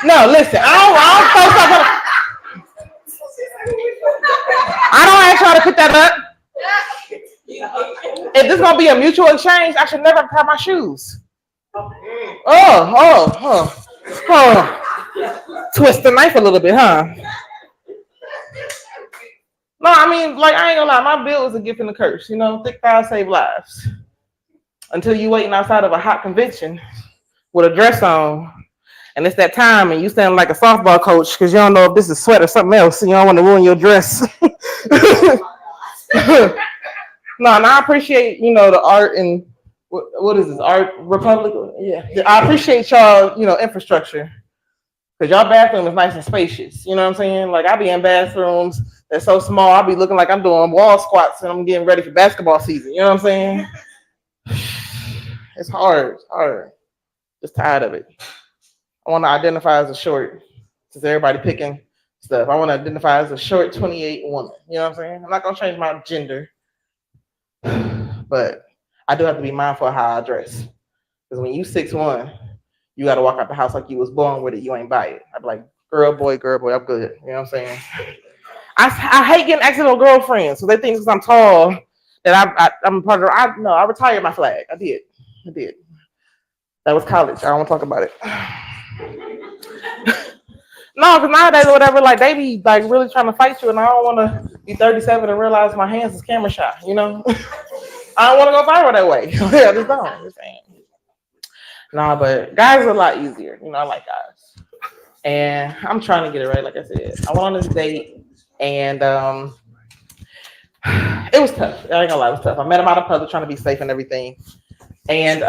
[SPEAKER 11] No, listen, I don't throw stuff on. I don't ask y'all to put that up. If this is gonna be a mutual exchange, I should never tie my shoes. Oh. Twist the knife a little bit, huh? No, I mean, like, I ain't gonna lie, my bill is a gift and a curse. Thick thighs save lives. Until you waiting outside of a hot convention with a dress on. And it's that time, and you stand like a softball coach because you don't know if this is sweat or something else, and you don't want to ruin your dress. No, and I appreciate, the art and what is this, Art Republic? Yeah, I appreciate y'all, infrastructure because y'all bathroom is nice and spacious. You know what I'm saying? Like, I be in bathrooms that's so small, I be looking like I'm doing wall squats and I'm getting ready for basketball season. You know what I'm saying? It's hard. Just tired of it. I want to identify as a short, since everybody picking stuff. I want to identify as a short 28 woman. You know what I'm saying? I'm not going to change my gender, but I do have to be mindful of how I dress. Because when you 6'1", you got to walk out the house like you was born with it. You ain't buy it. I'd be like, girl, boy, I'm good. You know what I'm saying? I hate getting accidental girlfriends. So they think because I'm tall that I'm part of I retired my flag. I did. That was college. I don't want to talk about it. No, because nowadays or whatever, like, they be like really trying to fight you, and I don't want to be 37 and realize my hands is camera shy. I don't want to go viral that way. I just don't. Just saying. Nah, but guys are a lot easier. I like guys, and I'm trying to get it right. Like I said, I went on this date, and it was tough. I ain't gonna lie, it was tough. I met him out in public, trying to be safe and everything, and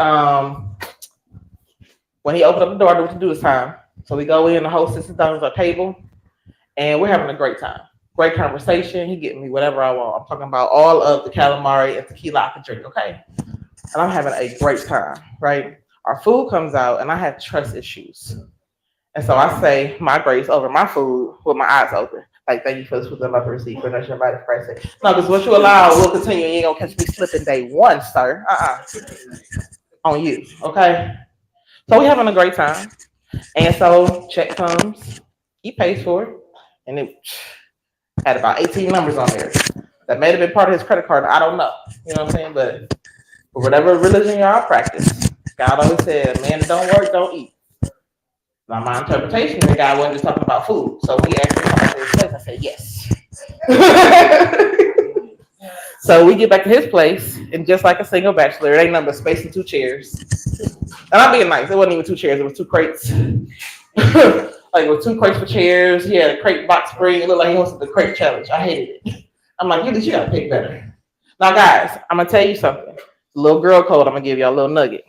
[SPEAKER 11] when he opened up the door, I knew what to do this time. So we go in, the hostess sits down at our table, and we're having a great time. Great conversation. He getting me whatever I want. I'm talking about all of the calamari and tequila I can drink, okay? And I'm having a great time, right? Our food comes out, and I have trust issues. And so I say my grace over my food with my eyes open. Like, thank you for this within my receipt, for that's your body price. No, because what you allow will continue. You ain't going to catch me slipping day one, sir. On you, okay? So we having a great time. And so check comes, he pays for it, and it had about 18 numbers on there. That may have been part of his credit card. I don't know. You know what I'm saying? But for whatever religion y'all practice, God always said, man, don't work, don't eat. Now, my interpretation, the guy wasn't just talking about food. So when he asked me to come back to his place, I said, yes. So we get back to his place, and just like a single bachelor, it ain't nothing but space and 2 chairs. And I'm being nice. It wasn't even 2 chairs. It was 2 crates. Like it was 2 crates for chairs. He had a crate box spring. It looked like he hosted the crate challenge. I hated it. I'm like, you gotta pick better. Now, guys, I'm gonna tell you something. A little girl code. I'm gonna give y'all a little nugget.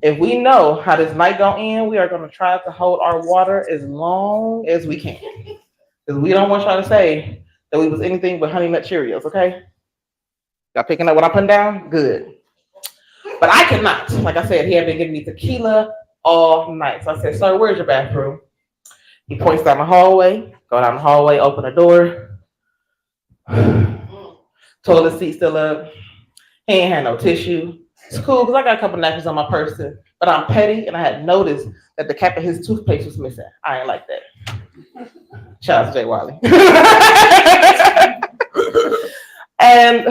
[SPEAKER 11] If we know how this night gonna end, we are gonna try to hold our water as long as we can. Because we don't want y'all to say that we was anything but Honey Nut Cheerios, okay? Y'all picking up what I'm putting down? Good. But I cannot. Like I said, he had been giving me tequila all night. So I said, sir, where's your bathroom? He points down the hallway. Go down the hallway, open the door. Toilet seat still up. He ain't had no tissue. It's cool because I got a couple napkins on my person. But I'm petty and I had noticed that the cap of his toothpaste was missing. I ain't like that. Shout out to Jay Wiley. And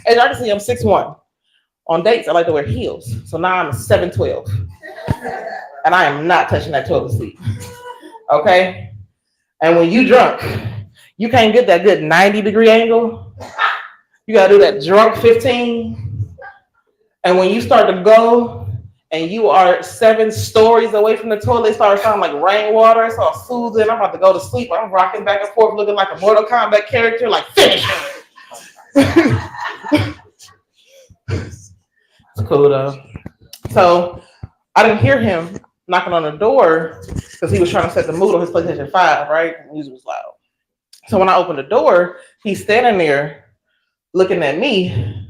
[SPEAKER 11] as y'all can see, I'm 6'1". On dates, I like to wear heels. So now I'm 7'12". And I am not touching that toilet seat. Okay? And when you drunk, you can't get that good 90-degree angle. You gotta do that drunk 15. And when you start to go and you are 7 stories away from the toilet, it starts sounding like rainwater. It's all soothing. I'm about to go to sleep. I'm rocking back and forth looking like a Mortal Kombat character, like finish. It's cool though. So I didn't hear him knocking on the door because he was trying to set the mood on his PlayStation 5, right? The music was loud. So when I opened the door, he's standing there looking at me,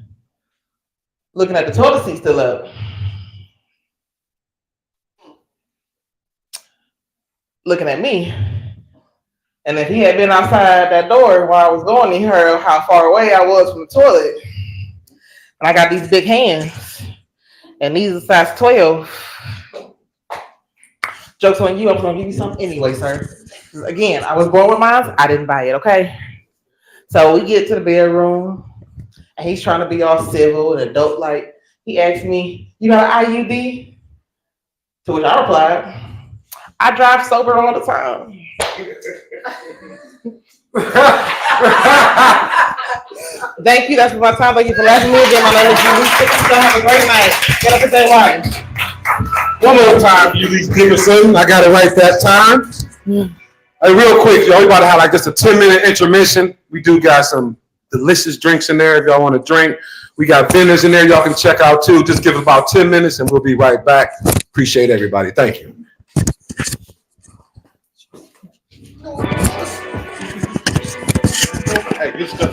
[SPEAKER 11] looking at the toilet seat still up. Looking at me. And if he had been outside that door while I was going, he heard how far away I was from the toilet. And I got these big hands. And these are size 12. Joke's on you, I'm gonna give you something anyway, sir. Again, I was born with mine, I didn't buy it, okay? So we get to the bedroom, and he's trying to be all civil and adult like. He asked me, you got an IUD? To which I replied, I drive sober all the time. Thank you, that's my time. Thank you for laughing me again. My name is Julie. Have a great night. Get up and say why.
[SPEAKER 9] One more time, Julie Dickerson. I got it right that time. Hey, real quick, y'all, we about to have like just a 10-minute intermission. We do got some delicious drinks in there if y'all want to drink. We got vendors in there y'all can check out too. Just give it about 10 minutes and we'll be right back. Appreciate everybody. Thank you. Hey, good stuff.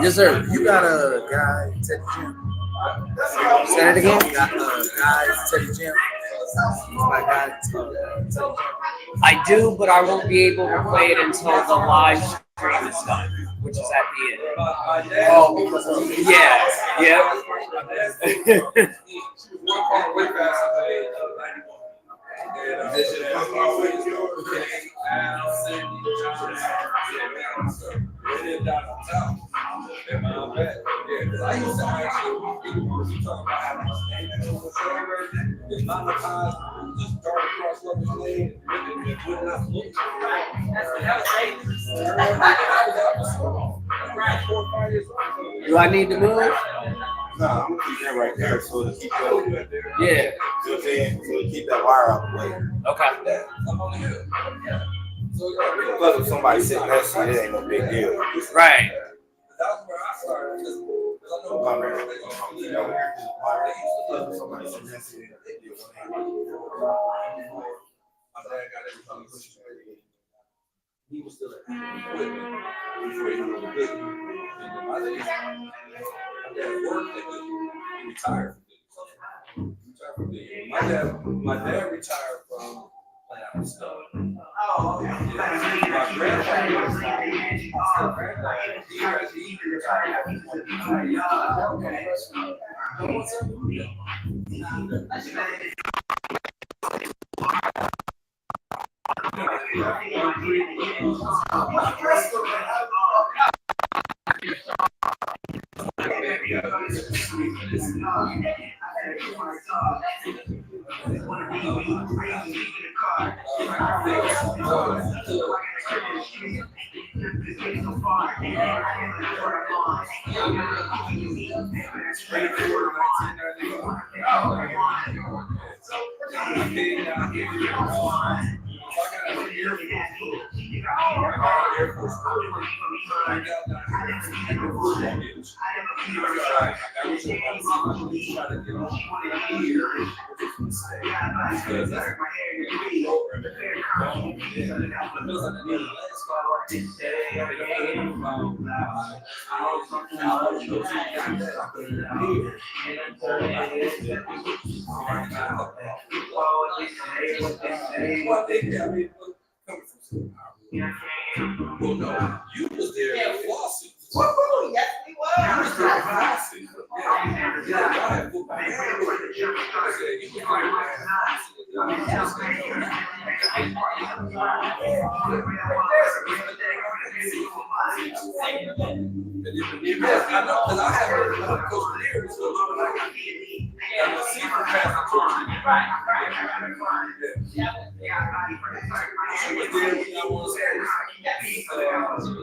[SPEAKER 6] Yes, sir. You got a guy at the gym. Say it again. You got a guy at the gym. My guy at the gym.
[SPEAKER 5] I do, but I won't be able to play it until the live stream is done, which is at the end.
[SPEAKER 6] Oh, because of
[SPEAKER 5] Do I need to move?
[SPEAKER 7] Nah, I'm gonna keep that right there so to keep that right there.
[SPEAKER 5] Yeah.
[SPEAKER 7] You know what I'm saying? So to keep that wire out the way.
[SPEAKER 5] Okay.
[SPEAKER 7] Plus, if somebody sitting next to you, it ain't no big deal.
[SPEAKER 5] Right.
[SPEAKER 7] Somebody sitting next to you, it ain't no big deal.
[SPEAKER 12] He was still at equipment before he was a big. And my dad worked at the, he retired from the, my dad retired from playing out stuff. Oh, okay. My grandfather was he retired. Well, no, you was there at the lawsuit.
[SPEAKER 11] Yes, we were.
[SPEAKER 12] I know, because I had heard of Coach Lear, so I was seeing her pass the torch. She was there when I was there.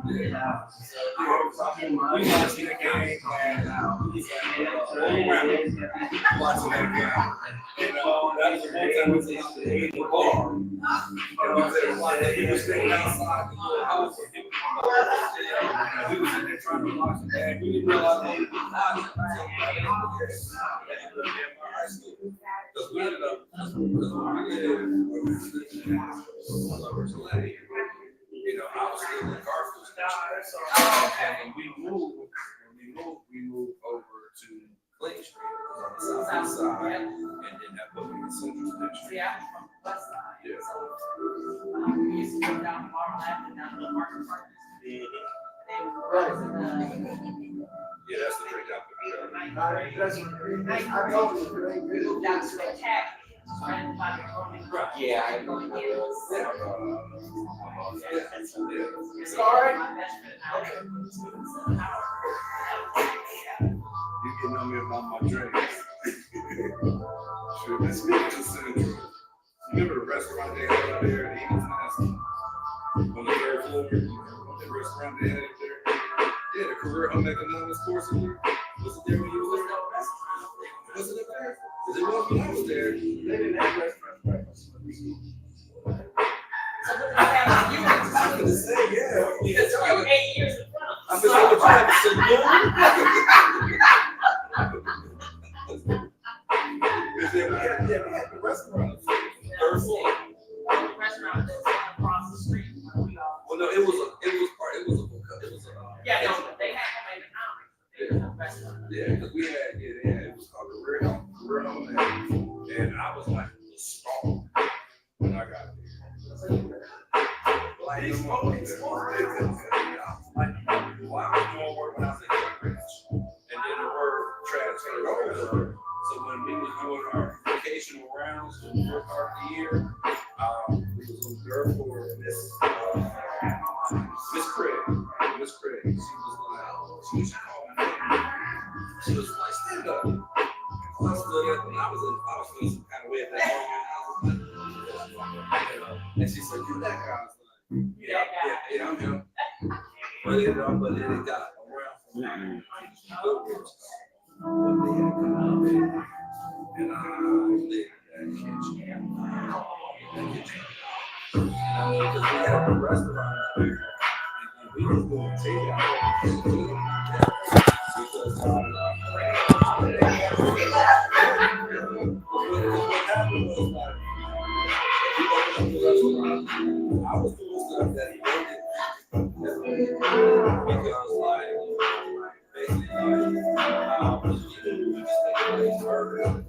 [SPEAKER 12] There you go. We watching the game and watching that game. And that was the one time we was in the bar. And we was there watching. He was staying outside the little house. We was in there trying to watch the game. We didn't realize they were watching. Because we ended up, you know, I was still in Garfield Station. And when we moved over to Clay Street, on the south side, and then that put me in Central Station.
[SPEAKER 11] Yeah, from the west side.
[SPEAKER 12] Yeah.
[SPEAKER 11] So we used to go down Farm Lab and down to the Market Park.
[SPEAKER 12] Yeah,
[SPEAKER 11] They
[SPEAKER 12] that's the trick out there.
[SPEAKER 11] I told you, that's spectacular.
[SPEAKER 5] Yeah, I know.
[SPEAKER 11] Sorry.
[SPEAKER 12] You getting on me about my drinks. Sure, let's get to Central. Remember the restaurant they had up there, the Eagles Nest? On the third floor? The restaurant they had up there? Yeah, the career home economics course in there. Was it there when you was there? Was it up there? Because it was when I was there. They didn't have restaurants, right? I'm gonna say, yeah.
[SPEAKER 11] Because you're 8 years in front of us.
[SPEAKER 12] I'm just like, what you have to say, we had the restaurant. Third floor.
[SPEAKER 11] The restaurant that's across the street.
[SPEAKER 12] Well, no, it was a
[SPEAKER 11] Yeah, no, but they had a restaurant.
[SPEAKER 12] yeah, because we had, it was called Career Home, and I was like the star when I got there. Like, these folks, like, well, I was doing work when I was in Cambridge, and then the word transferred over. So when we was doing our vacational rounds for the first part of the year, we was on third floor, and Miss Craig, she was like, she used to call my name. She was like, stand up. I stood up, and I was feeling some kind of way at that moment. And she said, you that guy? I was like, yeah, I'm him. But it got around And I lit that kitchen. Because we had a restaurant there, and we was doing takeout. Because what happened was like, we opened up the restaurant. I was doing stuff that he wanted because like basically like burger and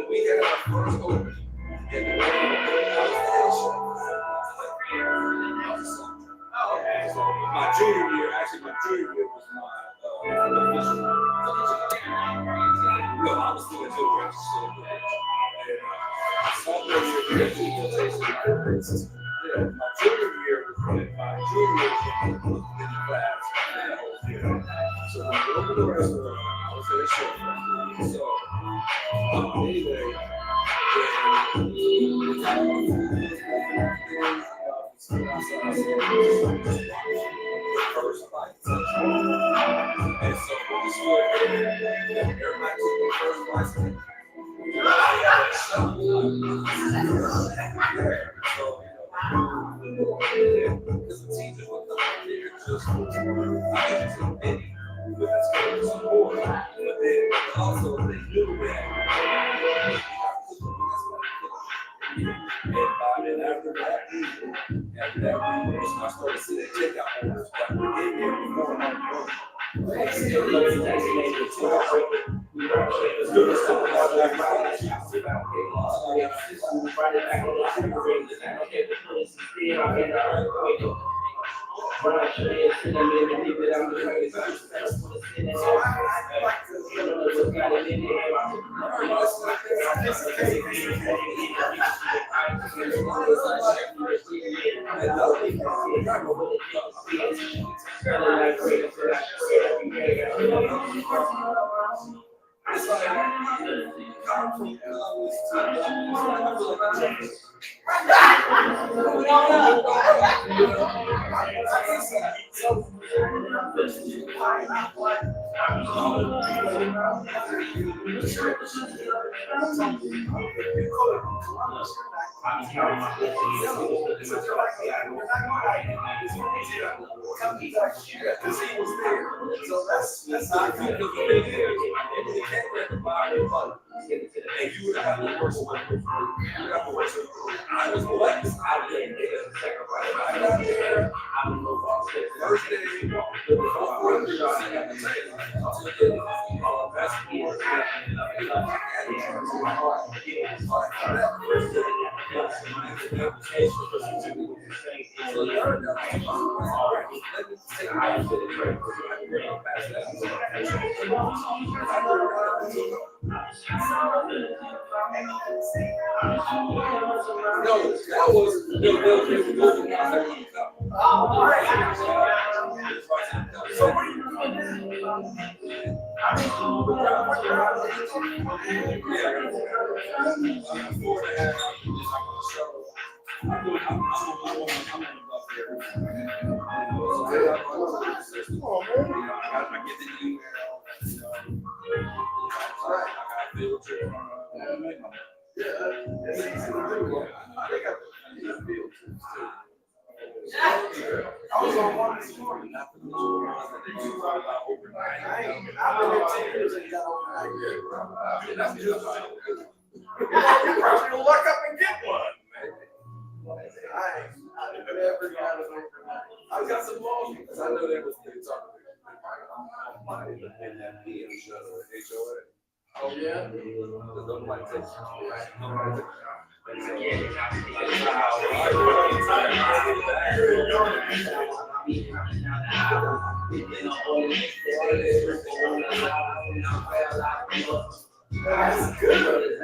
[SPEAKER 12] we had our first opening my junior year, actually my junior year was my official. No, I was still a junior. Sophomore year, we had presentation. Yeah, my junior year was my junior year was in the class. So when we opened the restaurant, I was at a show. So anyway, the first like and so when we stood everybody took the first license. Because the teachers would come out there just I get to the mini with this support, but then also they knew that. And after that week, I started seeing takeout orders that were in there before my work. And you would have to work so much. I was blessed. I didn't get a sacrifice. I got there. First day, no, that was I was on one this morning. You probably will look up and get one. I never got it overnight. I got some balls because I know that was the talk about HOA. Oh yeah? Because nobody takes nobody that's good.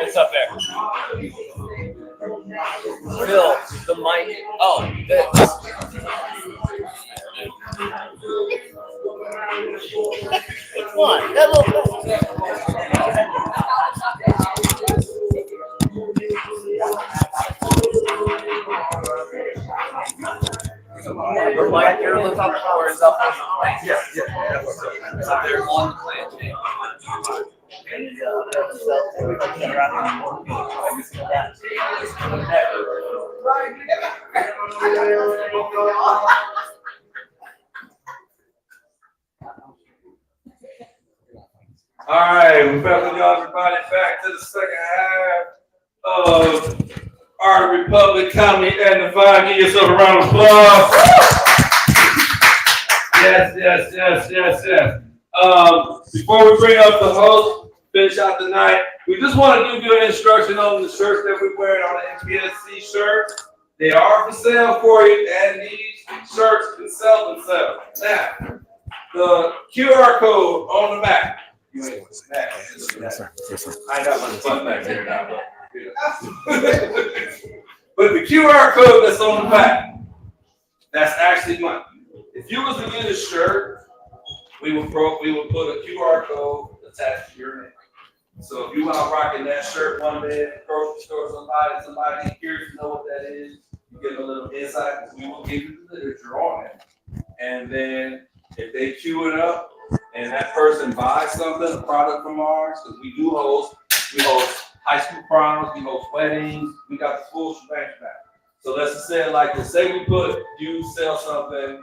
[SPEAKER 5] It's up there. Phil, the mic. Oh, this. Which one? That little thing. The mic here on the top floor is up there. It's up there on the plant chain.
[SPEAKER 12] All right, we welcome y'all everybody back to the second half of Art of Republic Comedy and the Vibe. Give yourself a round of applause. Yes. Before we bring up the host, finish out the night, we just want to give you an instruction on the shirts that we're wearing on the MPSC shirt. They are for sale for you, and these shirts can sell themselves. Now, the QR code on the back. You ain't with that. Yes, sir. I got my fun back here now, but the QR code that's on the back, that's actually money. If you was to get a shirt, we would put a QR code attached to your name. So if you out rocking that shirt one day at the grocery store, somebody curious to know what that is, you get a little insight. We will give you the literature on it, and then if they queue it up and that person buys something, a product from ours, because we host high school proms, we host weddings, we got the full shebang back. So let's just say it like this: say you sell something,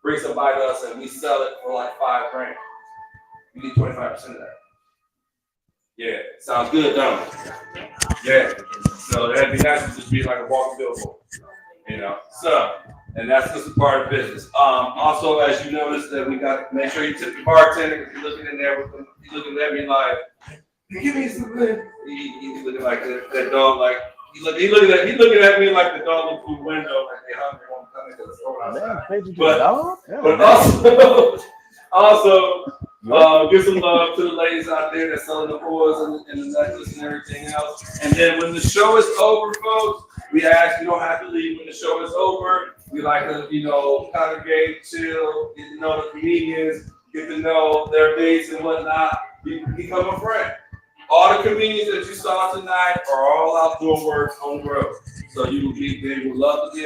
[SPEAKER 12] bring somebody to us, and we sell it for like $5,000. You get 25% of that. Yeah, sounds good, don't it? Yeah. So that'd be nice to just be like a walking billboard, you know. So, and that's just a part of business. Also, as you notice, that we got make sure you tip the bartender. If you're looking in there with him, he's looking at me like, give me something. He's looking like that dog, like he's looking at me like the dog looking through the window, like they hungry want to come into the store outside. But also give some love to the ladies out there that's selling the oils and the necklace and everything else. And then when the show is over, folks, we ask you don't have to leave when the show is over. We like to, congregate, chill, get to know the comedians, get to know their dates and whatnot. You can become a friend. All the comedians that you saw tonight are all out doing work on the road. So they would love to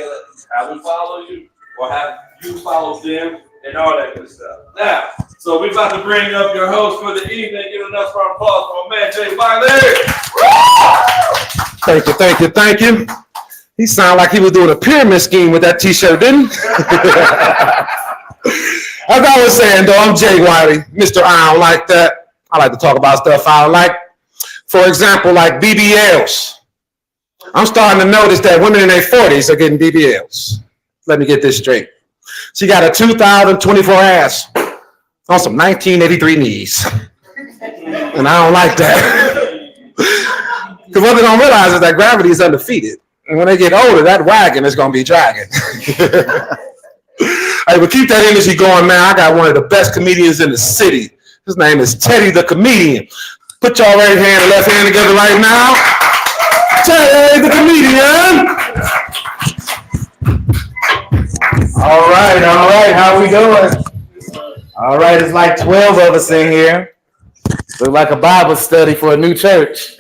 [SPEAKER 12] have them follow you or have you follow them and all that good stuff. Now, so we're about to bring up your host for the evening. Give enough for applause for my man, Jay Wiley.
[SPEAKER 9] Thank you. He sounded like he was doing a pyramid scheme with that t-shirt, didn't he? As I was saying, though, I'm Jay Wiley, Mr. I don't like that. I like to talk about stuff I don't like. For example, like BBLs. I'm starting to notice that women in their 40s are getting BBLs. Let me get this straight. She got a 2024 ass on some 1983 knees. And I don't like that. Because what they don't realize is that gravity is undefeated. And when they get older, that wagon is going to be dragging. Hey, but keep that energy going, man. I got one of the best comedians in the city. His name is Teddy the Comedian. Put your right hand and left hand together right now. Teddy the Comedian.
[SPEAKER 6] All right. How we doing? All right, it's like 12 of us in here. Look like a Bible study for a new church.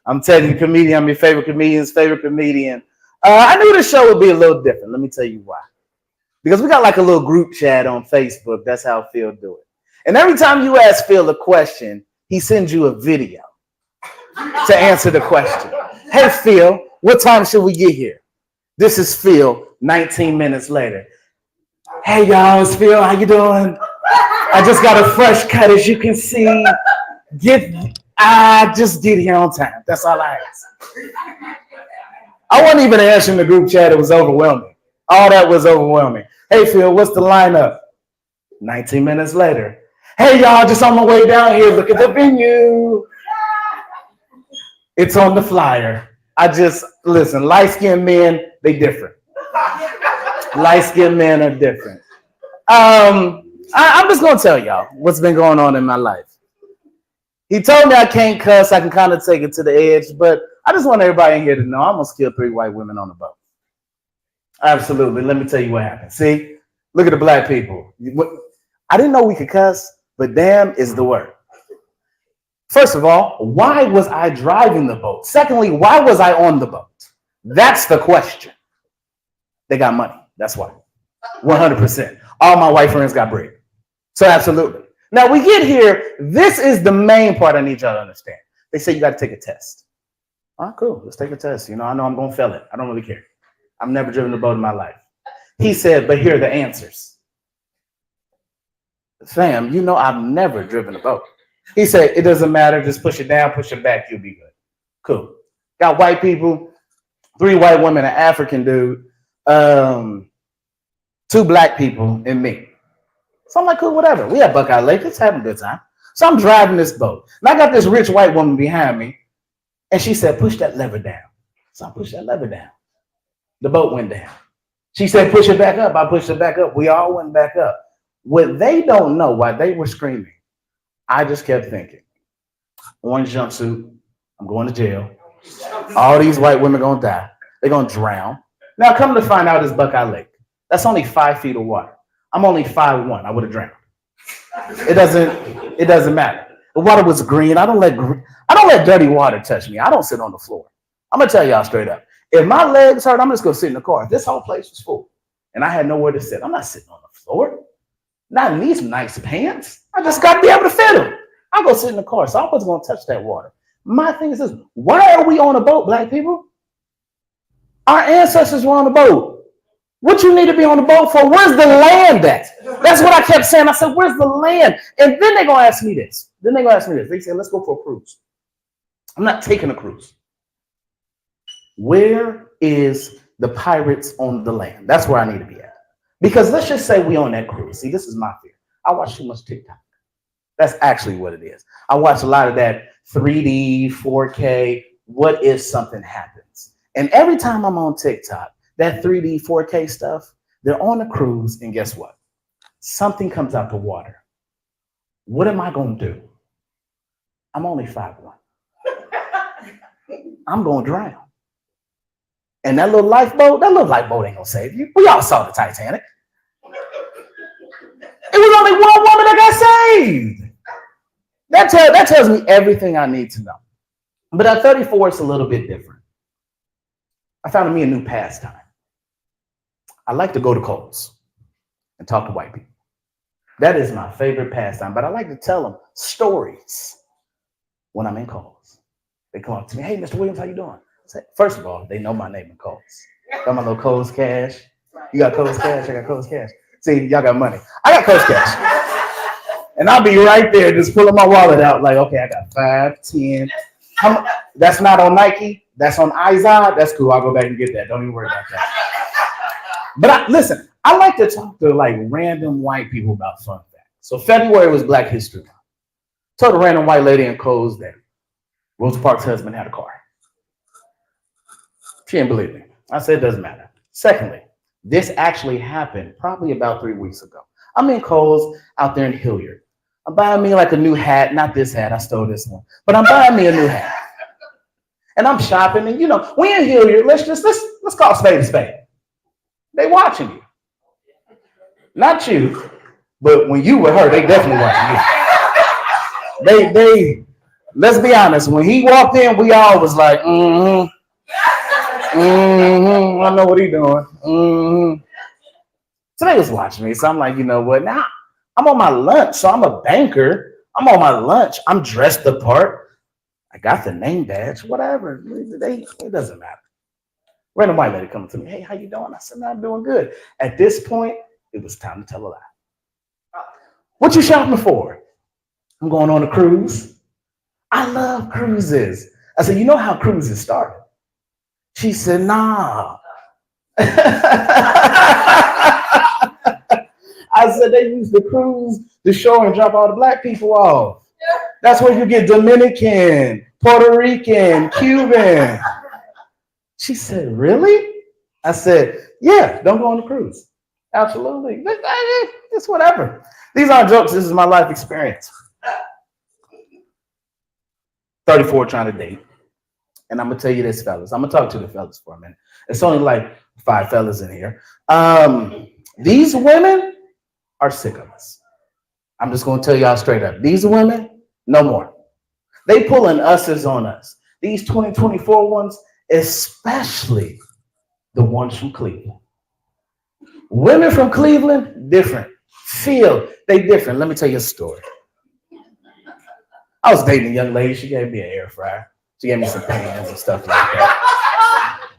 [SPEAKER 6] I'm Teddy the Comedian. I'm your favorite comedian's favorite comedian. I knew this show would be a little different. Let me tell you why. Because we got like a little group chat on Facebook. That's how Phil do it. And every time you ask Phil a question, he sends you a video to answer the question. Hey, Phil, what time should we get here? This is Phil, 19 minutes later. Hey, y'all, it's Phil. How you doing? I just got a fresh cut, as you can see. I just get here on time. That's all I ask. I wasn't even answering the group chat. It was overwhelming. All that was overwhelming. Hey, Phil, what's the lineup? 19 minutes later. Hey, y'all, just on my way down here. Look at the venue. It's on the flyer. Listen, light-skinned men, they different. Light-skinned men are different. I'm just gonna tell y'all what's been going on in my life. He told me I can't cuss. I can kind of take it to the edge, but I just want everybody in here to know I almost killed 3 white women on the boat. Absolutely. Let me tell you what happened. See, look at the black people. I didn't know we could cuss, but damn is the word. First of all, why was I driving the boat? Secondly, why was I on the boat? That's the question. They got money. That's why. 100%. All my white friends got bread. So absolutely. Now we get here. This is the main part I need y'all to understand. They say you got to take a test. All right, cool. Let's take a test. You know, I know I'm going to fail it. I don't really care. I've never driven a boat in my life. He said, but here are the answers. Fam, you know I've never driven a boat. He said, it doesn't matter. Just push it down, push it back. You'll be good. Cool. Got white people, 3 white women, an African dude, 2 black people, and me. So I'm like, cool, whatever. We at Buckeye Lake. Let's have a good time. So I'm driving this boat. And I got this rich white woman behind me. And she said, push that lever down. So I pushed that lever down. The boat went down. She said, push it back up. I pushed it back up. We all went back up. What they don't know while they were screaming, I just kept thinking, orange jumpsuit, I'm going to jail. All these white women going to die. They're going to drown. Now come to find out it's Buckeye Lake. That's only 5 feet of water. I'm only 5'1". I would have drowned. It doesn't matter. The water was green. I don't let dirty water touch me. I don't sit on the floor. I'm gonna tell y'all straight up. If my legs hurt, I'm just gonna sit in the car. This whole place was full, and I had nowhere to sit. I'm not sitting on the floor. Not in these nice pants. I just got to be able to fit them. I'm gonna sit in the car, so I wasn't gonna touch that water. My thing is this: why are we on a boat, black people? Our ancestors were on the boat. What you need to be on the boat for? Where's the land at? That's what I kept saying. I said, where's the land? And then they're going to ask me this. They said, let's go for a cruise. I'm not taking a cruise. Where is the pirates on the land? That's where I need to be at. Because let's just say we on that cruise. See, this is my fear. I watch too much TikTok. That's actually what it is. I watch a lot of that 3D, 4K. What if something happens? And every time I'm on TikTok, that 3D, 4K stuff, they're on a cruise, and guess what? Something comes out the water. What am I going to do? I'm only 5'1". I'm going to drown. And that little lifeboat ain't going to save you. We all saw the Titanic. It was only one woman that got saved. That tells me everything I need to know. But at 34, it's a little bit different. I found me a new pastime. I like to go to Kohl's and talk to white people. That is my favorite pastime, but I like to tell them stories when I'm in Kohl's. They come up to me, hey, Mr. Williams, how you doing? I say, first of all, they know my name in Kohl's. Got my little Kohl's cash. You got Kohl's cash? I got Kohl's cash. See, y'all got money. I got Kohl's cash. And I'll be right there just pulling my wallet out like, okay, I got 5, 10. That's not on Nike. That's on Izod. That's cool. I'll go back and get that. Don't even worry about that. But listen, I like to talk to like random white people about fun facts. So February was Black History Month. Told a random white lady in Kohl's that Rosa Parks' husband had a car. She didn't believe me. I said, it doesn't matter. Secondly, this actually happened probably about 3 weeks ago. I'm in Kohl's out there in Hilliard. I'm buying me like a new hat. Not this hat. I stole this one. But I'm buying me a new hat. And I'm shopping. And, you know, we in Hilliard. Let's call spade a spade. They watching you. Not you, but when you were her, they definitely watching you. They let's be honest, when he walked in, we all was like, I know what he doing. So they was watching me. So I'm like, you know what? Now I'm on my lunch. So I'm a banker. I'm on my lunch. I'm dressed the part. I got the name badge, whatever. It doesn't matter. Random white lady coming to me, hey, how you doing? I said, no, I'm doing good. At this point, it was time to tell a lie. What you shopping for? I'm going on a cruise. I love cruises. I said, you know how cruises started? She said, nah. I said, they used to cruise the shore and drop all the black people off. That's where you get Dominican, Puerto Rican, Cuban. She said, really? I said, yeah, don't go on the cruise. Absolutely. It's whatever. These aren't jokes. This is my life experience. 34 trying to date. And I'm going to tell you this, fellas. I'm going to talk to the fellas for a minute. It's only like 5 fellas in here. These women are sick of us. I'm just going to tell y'all straight up. These women, no more. They pulling us's on us. These 2024 ones, especially the ones from Cleveland. Women from Cleveland, different. Feel they different. Let me tell you a story. I was dating a young lady. She gave me an air fryer. She gave me some pans and stuff like that.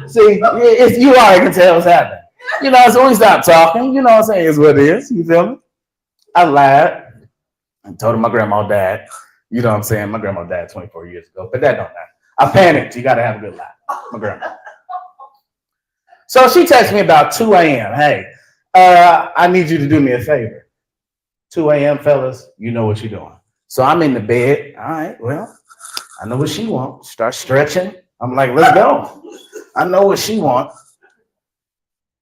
[SPEAKER 6] See, you already can tell what's happening. You know, so we stopped talking. You know what I'm saying? It's what it is. You feel me? I lied and told her my grandma died. You know what I'm saying? My grandma died 24 years ago, but that don't matter. I panicked. You got to have a good lie. My grandma. So she texted me about 2 a.m. Hey, I need you to do me a favor. 2 a.m., fellas, you know what you're doing. So I'm in the bed. All right, well, I know what she wants. Start stretching. I'm like, let's go. I know what she wants.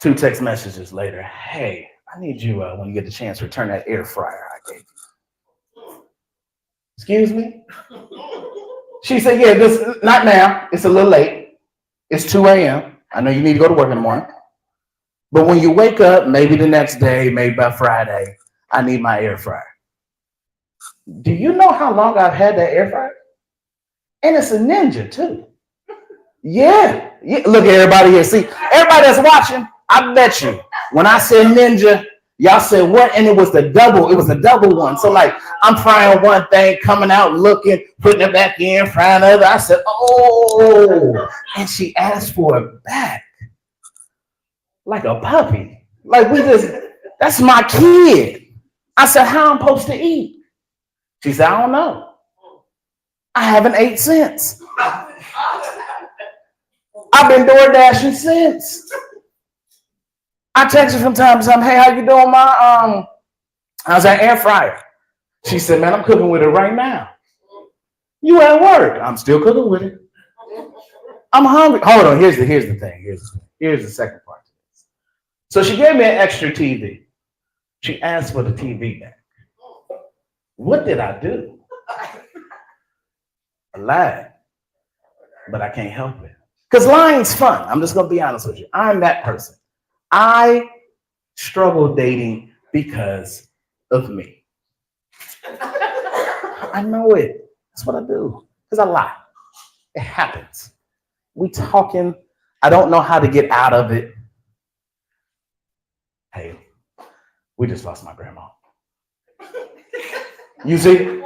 [SPEAKER 6] 2 text messages later. Hey, I need you, when you get the chance, return that air fryer I gave you. Excuse me? She said, yeah, this not now. It's a little late. It's 2 a.m. I know you need to go to work in the morning. But when you wake up, maybe the next day, maybe by Friday, I need my air fryer. Do you know how long I've had that air fryer? And it's a Ninja, too. Yeah. Look at everybody here. See, everybody that's watching, I bet you, when I said Ninja, y'all said what? And it was the double. It was a double one. So like, I'm frying one thing, coming out, looking, putting it back in, frying another. I said, oh. And she asked for it back. Like a puppy. Like that's my kid. I said, how I'm supposed to eat? She said, I don't know. I haven't ate since. I've been door dashing since. I text her from time to time, hey, how you doing, Ma? How's that air fryer? She said, man, I'm cooking with it right now. You at work? I'm still cooking with it. I'm hungry. Hold on, here's the thing. Here's the second part to this. So she gave me an extra TV. She asked for the TV back. What did I do? I lied, but I can't help it. Because lying's fun. I'm just going to be honest with you. I'm that person. I struggle dating because of me. I know it. That's what I do. Because I lie. It happens. We talking. I don't know how to get out of it. Hey, we just lost my grandma. You see?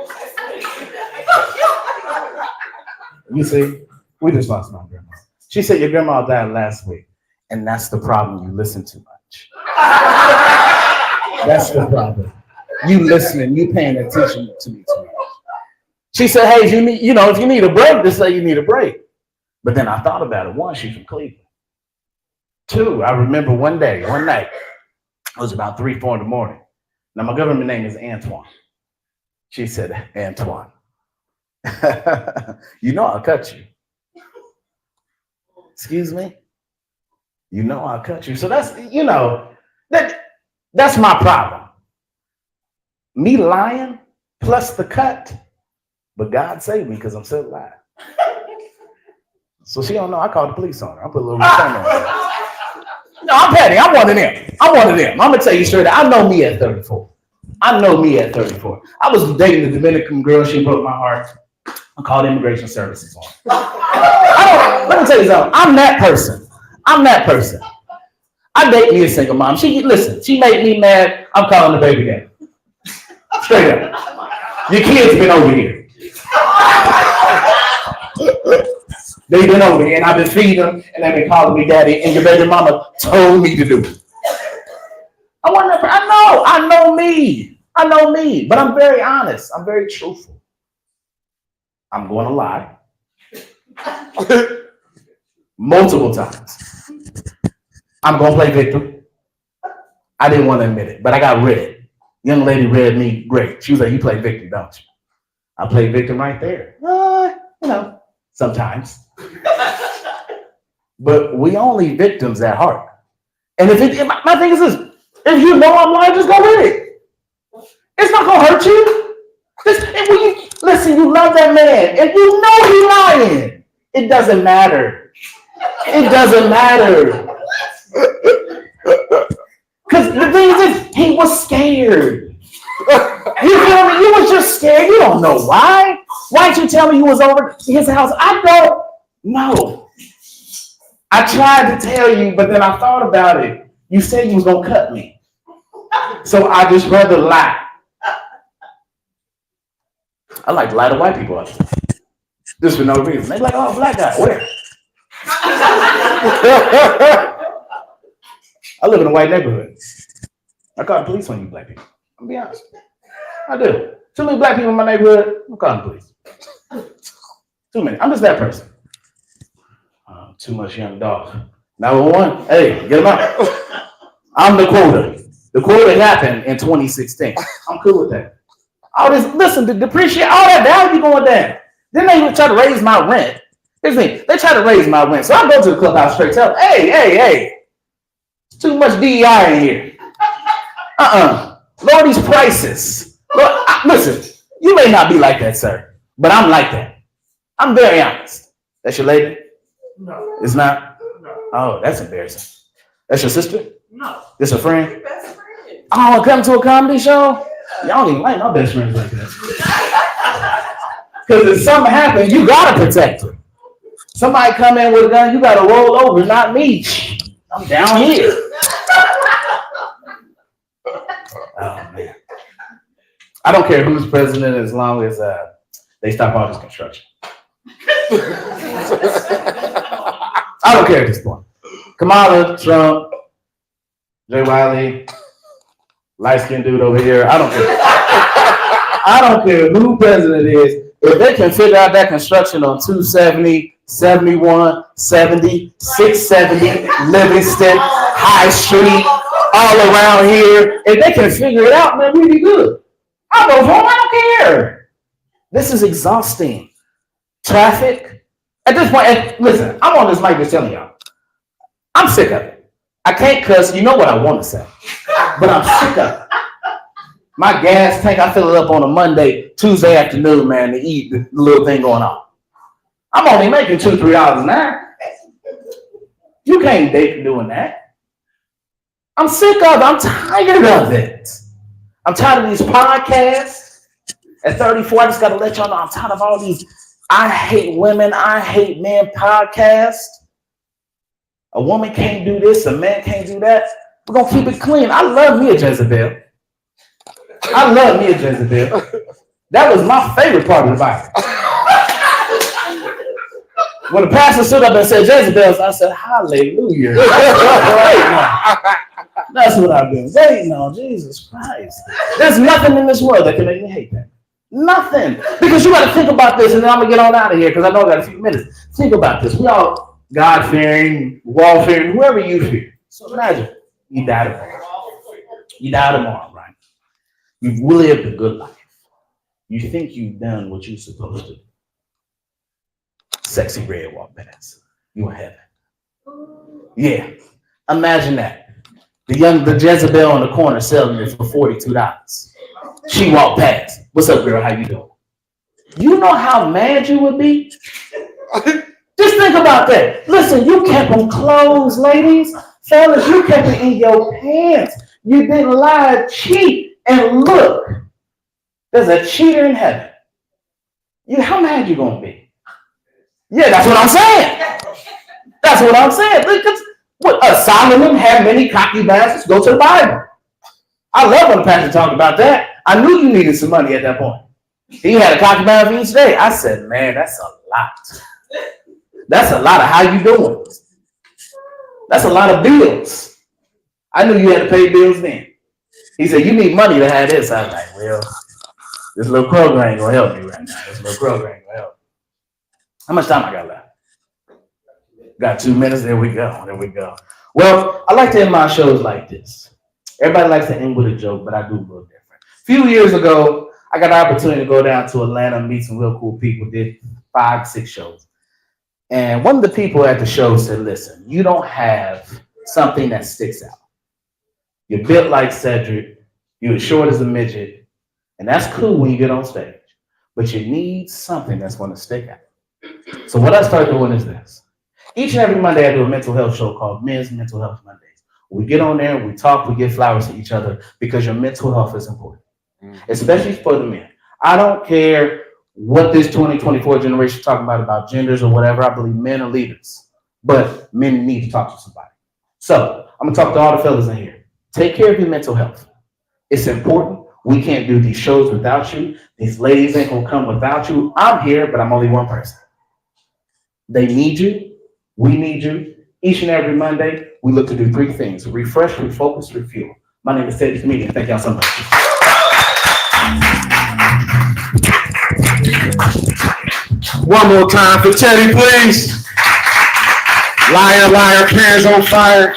[SPEAKER 6] You see? We just lost my grandma. She said your grandma died last week. And that's the problem. You listen too much. That's the problem. You listening, you paying attention to me too much. She said, hey, if you need a break, just say you need a break. But then I thought about it. 1, she's from Cleveland. 2, I remember one night, it was about 3, 4 in the morning. Now my government name is Antoine. She said, Antoine, you know I'll cut you. Excuse me? You know I'll cut you. So that's, that's my problem. Me lying plus the cut, but God saved me because I'm still alive. So she don't know I called the police on her. I put a little return on her. No, I'm petty. I'm one of them. I'm going to tell you straight out. I know me at 34. I was dating a Dominican girl. She broke my heart. I called immigration services on her. Let me tell you something. I'm that person. I date me a single mom. She made me mad. I'm calling the baby daddy. Straight up. Your kids been over here. They've been over here, and I've been feeding them, and they've been calling me daddy, and your baby mama told me to do it. I know me, but I'm very honest. I'm very truthful. I'm going to lie. Multiple times. I'm going to play victim. I didn't want to admit it, but I got read. Young lady read me great. She was like, you play victim, don't you? I played victim right there. Sometimes. but we only victims at heart. And if my thing is this, if you know I'm lying, just go with it. It's not gonna hurt you. Listen, you love that man, and you know he's lying. It doesn't matter. It doesn't matter. Because the thing is, he was scared. You feel me? You was just scared. You don't know why. Why'd you tell me you was over his house? I don't know. I tried to tell you, but then I thought about it. You said you was gonna cut me. So I just rather lie. I like to lie to white people. Just for no reason. They like, oh, black guy, where? I live in a white neighborhood. I call the police on you black people. I'll be honest. I do. Too many black people in my neighborhood, I'm calling the police. Too many. I'm just that person. Too much young dog. 911, hey, get him out. I'm the quota. The quota happened in 2016. I'm cool with that. All this, listen, to depreciate, all that value going down. Then they try to raise my rent. Here's the thing, they try to raise my rent. So I go to the clubhouse straight, tell them, hey, it's too much DEI in here. Lower these prices. Listen, you may not be like that, sir, but I'm like that. I'm very honest. That's your lady?
[SPEAKER 10] No.
[SPEAKER 6] It's not?
[SPEAKER 10] No.
[SPEAKER 6] Oh, that's embarrassing. That's your sister?
[SPEAKER 10] No.
[SPEAKER 6] This a friend?
[SPEAKER 10] Best friend.
[SPEAKER 6] Oh, come to a comedy show? Y'all don't even like my best friends like that. Because if something happens, you gotta protect her. Somebody come in with a gun, you gotta roll over, not me. I'm down here. Oh man. I don't care who's president as long as they stop all this construction. I don't care at this point. Kamala, Trump, Jay Wiley, light-skinned dude over here. I don't care. I don't care who president is. If they can figure out that construction on 270, 71, 70, 670, Livingston, High Street, all around here, if they can figure it out, man, we'd be good. I'll go home. I don't care. This is exhausting. Traffic. At this point, listen, I'm on this mic just telling y'all. I'm sick of it. I can't cuss. You know what I want to say. But I'm sick of it. My gas tank, I fill it up on a Monday, Tuesday afternoon, man, to eat the little thing going on. I'm only making $2-3 an hour. You can't date for doing that. I'm sick of it. I'm tired of it. I'm tired of these podcasts. At 34, I just got to let y'all know I'm tired of all these I hate women, I hate men podcasts. A woman can't do this, a man can't do that. We're going to keep it clean. I love me a Jezebel. I love me a Jezebel. That was my favorite part of the Bible. When the pastor stood up and said Jezebels, I said, hallelujah. That's what I've been waiting on. Jesus Christ. There's nothing in this world that can make me hate that. Nothing. Because you got to think about this, and then I'm going to get on out of here because I know I got a few minutes. Think about this. We all God-fearing, wall-fearing, whoever you fear. So imagine you die tomorrow. You die tomorrow, right? You've lived a good life. You think you've done what you're supposed to do. Sexy red walk past. You in heaven. Yeah. Imagine that. The Jezebel on the corner selling it for $42. She walked past. What's up, girl? How you doing? You know how mad you would be? Just think about that. Listen, you kept them closed, ladies. Fellas, you kept it in your pants. You didn't lie, cheat, and look. There's a cheater in heaven. How mad you gonna be? Yeah, that's what I'm saying. That's what I'm saying. Look, Solomon had many concubines. Go to the Bible. I love when the pastor talked about that. I knew you needed some money at that point. He had a concubine for each day. I said, man, that's a lot. That's a lot of how you doing. That's a lot of bills. I knew you had to pay bills then. He said, you need money to have this. I was like, well, this little program ain't gonna help me right now. This little program ain't gonna help. How much time I got left? Got 2 minutes. There we go. Well, I like to end my shows like this. Everybody likes to end with a joke, but I do a little different. A few years ago, I got the opportunity to go down to Atlanta and meet some real cool people. Did 5-6 shows. And one of the people at the show said, listen, you don't have something that sticks out. You're built like Cedric. You're as short as a midget. And that's cool when you get on stage. But you need something that's going to stick out. So what I started doing is this. Each and every Monday, I do a mental health show called Men's Mental Health Mondays. We get on there, we talk, we give flowers to each other because your mental health is important, especially for the men. I don't care what this 2024 generation is talking about genders or whatever. I believe men are leaders, but men need to talk to somebody. So I'm going to talk to all the fellas in here. Take care of your mental health. It's important. We can't do these shows without you. These ladies ain't going to come without you. I'm here, but I'm only one person. They need you. We need you. Each and every Monday, we look to do three things: refresh, refocus, refuel. My name is Teddy Comedian. Thank y'all so much.
[SPEAKER 9] One more time for Teddy, please. Liar, liar, pants on fire.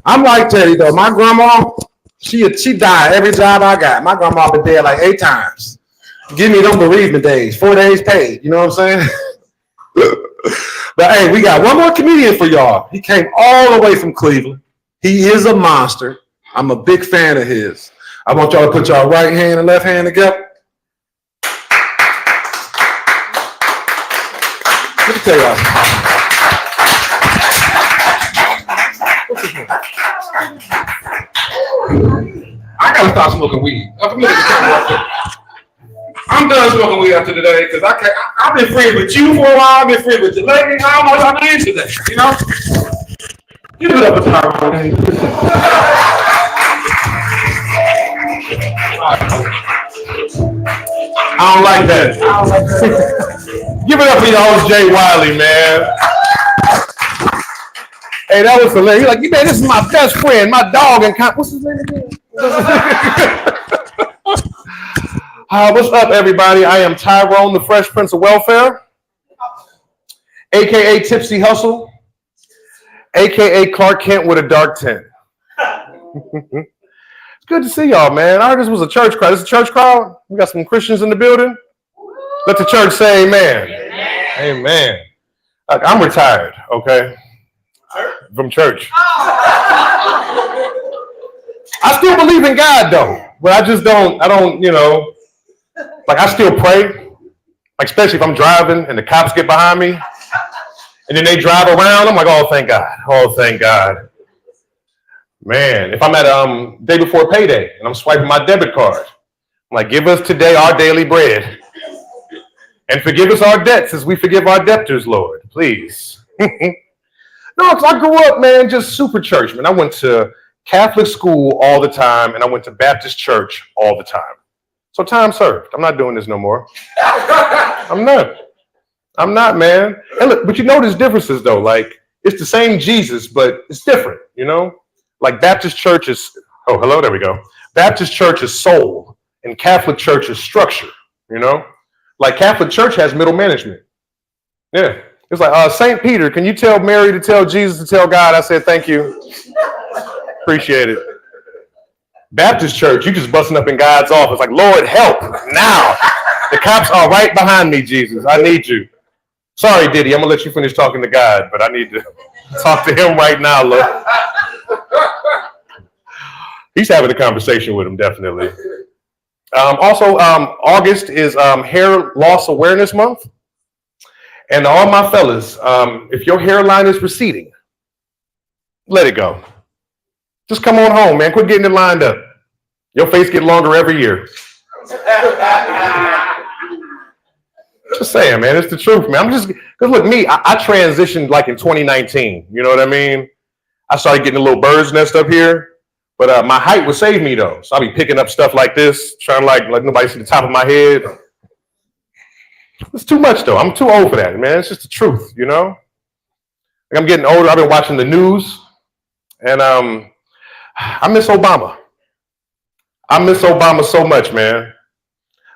[SPEAKER 9] I'm like Teddy though. My grandma, she died every job I got. My grandma been dead like 8 times. Give me them bereavement days, 4 days paid. You know what I'm saying? But hey, we got one more comedian for y'all. He came all the way from Cleveland. He is a monster. I'm a big fan of his. I want y'all to put y'all right hand and left hand together. Let me tell y'all. I gotta stop smoking weed. I'm done smoking weed after today because I've been friends with you for a while. I've been friends with the lady. I don't know what I'm in today. You know? Give it up a time. I don't like that. Give it up for your host, Jay Wiley, man. Hey, that was hilarious. He's like, man, this is my best friend, my dog, and what's his name again? What's up, everybody? I am Tyrone, the Fresh Prince of Welfare, a.k.a. Tipsy Hustle, a.k.a. Clark Kent with a dark tint. It's good to see y'all, man. I heard this was a church crowd. This is a church crowd? We got some Christians in the building? Let the church say amen. Amen. Amen. I'm retired, okay? From church. I still believe in God, though. But I don't, you know, like I still pray. Like, especially if I'm driving and the cops get behind me. And then they drive around. I'm like, oh, thank God. Oh, thank God. Man, if I'm at day before payday and I'm swiping my debit card, I'm like, give us today our daily bread. And forgive us our debts as we forgive our debtors, Lord. Please. No, because I grew up, man, just super church, man. I went to Catholic school all the time, and I went to Baptist church all the time. So time served. I'm not doing this no more. I'm not, man. And look, but you notice differences, though. Like, it's the same Jesus, but it's different, you know? Like, Baptist church is, oh, hello, there we go. Baptist church is soul, and Catholic church is structure, you know? Like, Catholic church has middle management. Yeah. It's like, St. Peter, can you tell Mary to tell Jesus to tell God? I said, thank you. Appreciate it. Baptist church, you just busting up in God's office. Like, Lord, help now. The cops are right behind me, Jesus. I need you. Sorry, Diddy, I'm going to let you finish talking to God, but I need to talk to him right now, Lord. He's having a conversation with him, definitely. Also, August is Hair Loss Awareness Month. And all my fellas, if your hairline is receding, let it go. Just come on home, man. Quit getting it lined up. Your face get longer every year. Just saying, man. It's the truth, man. Because look, me, I transitioned like in 2019. You know what I mean? I started getting a little bird's nest up here. But my height would save me, though. So I'll be picking up stuff like this, trying to like let nobody see the top of my head. It's too much, though. I'm too old for that, man. It's just the truth, you know? Like, I'm getting older. I've been watching the news, and I miss Obama. I miss Obama so much, man.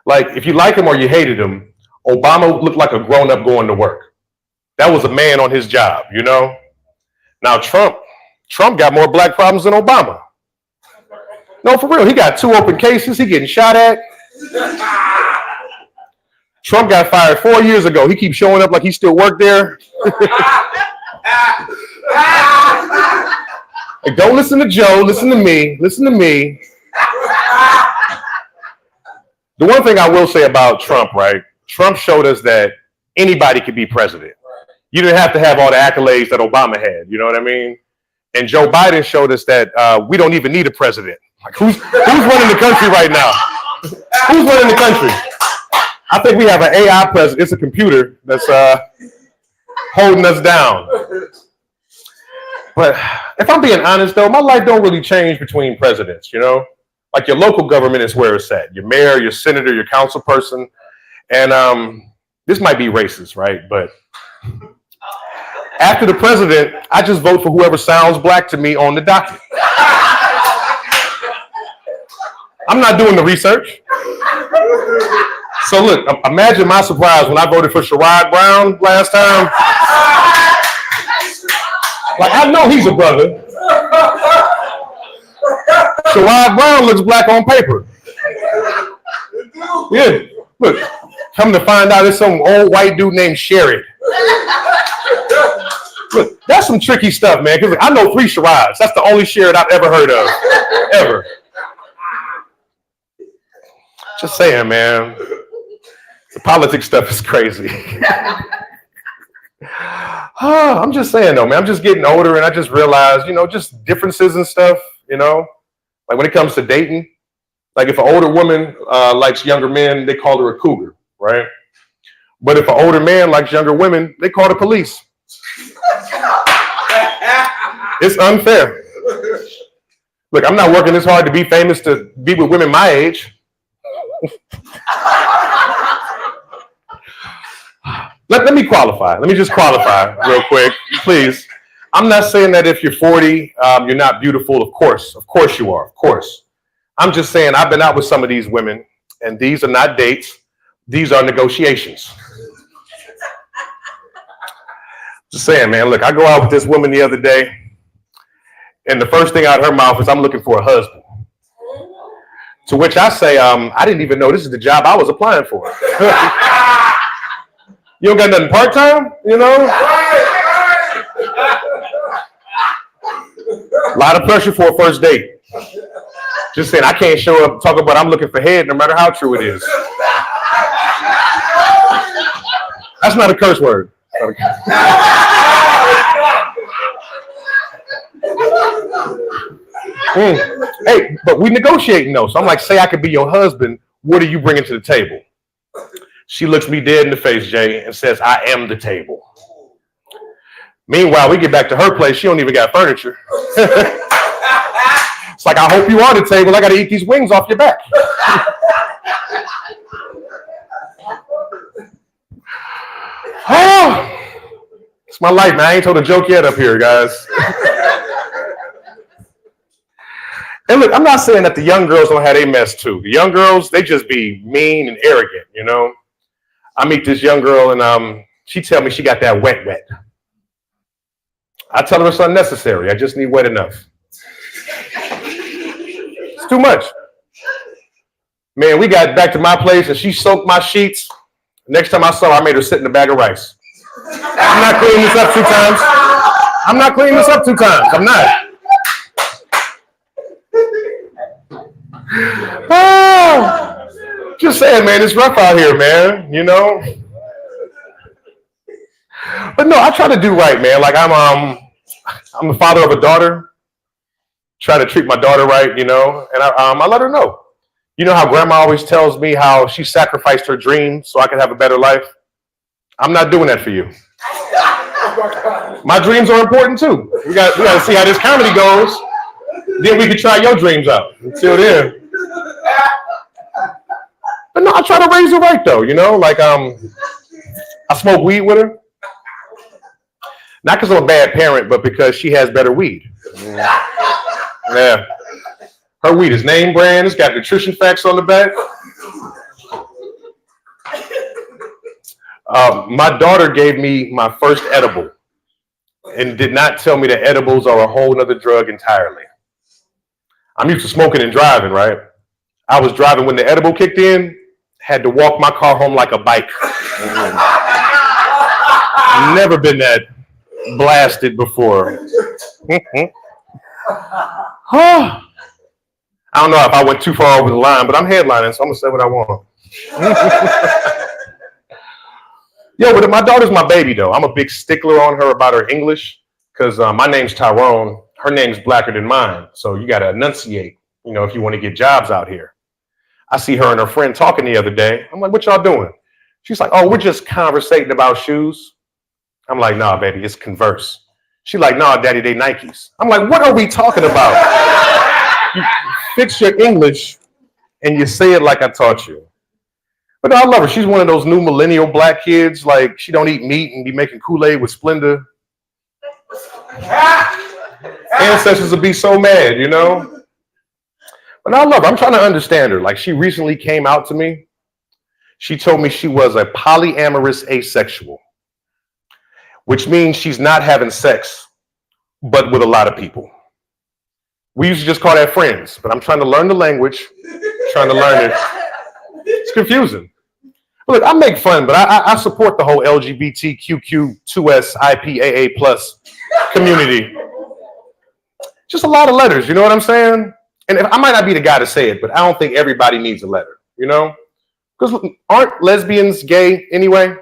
[SPEAKER 9] Like, if you like him or you hated him, Obama looked like a grown-up going to work. That was a man on his job, you know? Now, Trump got more black problems than Obama. No, for real. He got 2 open cases. He getting shot at. Trump got fired 4 years ago. He keeps showing up like he still worked there. Hey, don't listen to Joe. Listen to me. Listen to me. The one thing I will say about Trump, right? Trump showed us that anybody could be president. You didn't have to have all the accolades that Obama had. You know what I mean? And Joe Biden showed us that we don't even need a president. Like who's running the country right now? Who's running the country? I think we have an AI president. It's a computer that's holding us down. But if I'm being honest, though, my life don't really change between presidents, you know? Like your local government is where it's at. Your mayor, your senator, your council person. And this might be racist, right? But after the president, I just vote for whoever sounds black to me on the docket. I'm not doing the research. So look, imagine my surprise when I voted for Sherrod Brown last time. Like, I know he's a brother. Sherrod Brown looks black on paper. Yeah, look, come to find out it's some old white dude named Sherrod. Look, that's some tricky stuff, man, because I know 3 Sherrods. That's the only Sherrod I've ever heard of, ever. Just saying, man. The politics stuff is crazy. I'm just saying, though, man. I'm just getting older, and I just realized, you know, just differences and stuff, you know. Like when it comes to dating, like if an older woman likes younger men, they call her a cougar, right? But if an older man likes younger women, they call the police. It's unfair. Look, I'm not working this hard to be famous to be with women my age. Let me qualify. Let me just qualify real quick, please. I'm not saying that if you're 40, you're not beautiful. Of course you are. Of course. I'm just saying I've been out with some of these women, and these are not dates. These are negotiations. Just saying, man. Look, I go out with this woman the other day, and the first thing out of her mouth is, "I'm looking for a husband." To which I say, I didn't even know this is the job I was applying for. You don't got nothing part-time, you know? A lot of pressure for a first date. Just saying, I can't show up talking about I'm looking for head no matter how true it is. That's not a curse word. Hey, but we negotiating though. So I'm like, say I could be your husband. What are you bringing to the table? She looks me dead in the face, Jay, and says, "I am the table." Meanwhile, we get back to her place. She don't even got furniture. It's like, I hope you are the table. I got to eat these wings off your back. Oh, it's my life, man. I ain't told a joke yet up here, guys. And look, I'm not saying that the young girls don't have a mess too. The young girls, they just be mean and arrogant, you know? I meet this young girl and she tell me she got that wet. I tell her it's unnecessary. I just need wet enough. It's too much. Man, we got back to my place and she soaked my sheets. Next time I saw her, I made her sit in a bag of rice. I'm not cleaning this up 2 times. I'm not cleaning this up 2 times. I'm not. Oh, just saying, man, it's rough out here, man, you know? But no, I try to do right, man. Like I'm the father of a daughter. Try to treat my daughter right, you know, and I let her know. You know how grandma always tells me how she sacrificed her dreams so I could have a better life? I'm not doing that for you. My dreams are important too. We got to see how this comedy goes. Then we can try your dreams out. Until then. But no, I try to raise her right though, you know, like I smoke weed with her. Not because I'm a bad parent, but because she has better weed. Yeah. Her weed is name brand. It's got nutrition facts on the back. My daughter gave me my first edible and did not tell me that edibles are a whole nother drug entirely. I'm used to smoking and driving, right? I was driving when the edible kicked in. Had to walk my car home like a bike. Never been that blasted before. I don't know if I went too far over the line, but I'm headlining, so I'm gonna say what I want. Yo, but my daughter's my baby though. I'm a big stickler on her about her English because my name's Tyrone. Her name's blacker than mine, so you gotta enunciate, you know, if you want to get jobs out here. I see her and her friend talking the other day. I'm like, what y'all doing? She's like, oh, we're just conversating about shoes. I'm like, nah, baby, it's Converse. She's like, nah, daddy, they Nikes. I'm like, what are we talking about? You fix your English and you say it like I taught you. But no, I love her. She's one of those new millennial black kids. Like, she don't eat meat and be making Kool-Aid with Splenda. Ancestors will be so mad, you know? But I love her. I'm trying to understand her. Like, she recently came out to me. She told me she was a polyamorous asexual, which means she's not having sex, but with a lot of people. We used to just call that friends, but I'm trying to learn the language, trying to learn it. It's confusing. Look, I make fun, but I support the whole LGBTQQ2S IPAA plus community. Just a lot of letters, you know what I'm saying? And I might not be the guy to say it, but I don't think everybody needs a letter, you know? Because aren't lesbians gay anyway?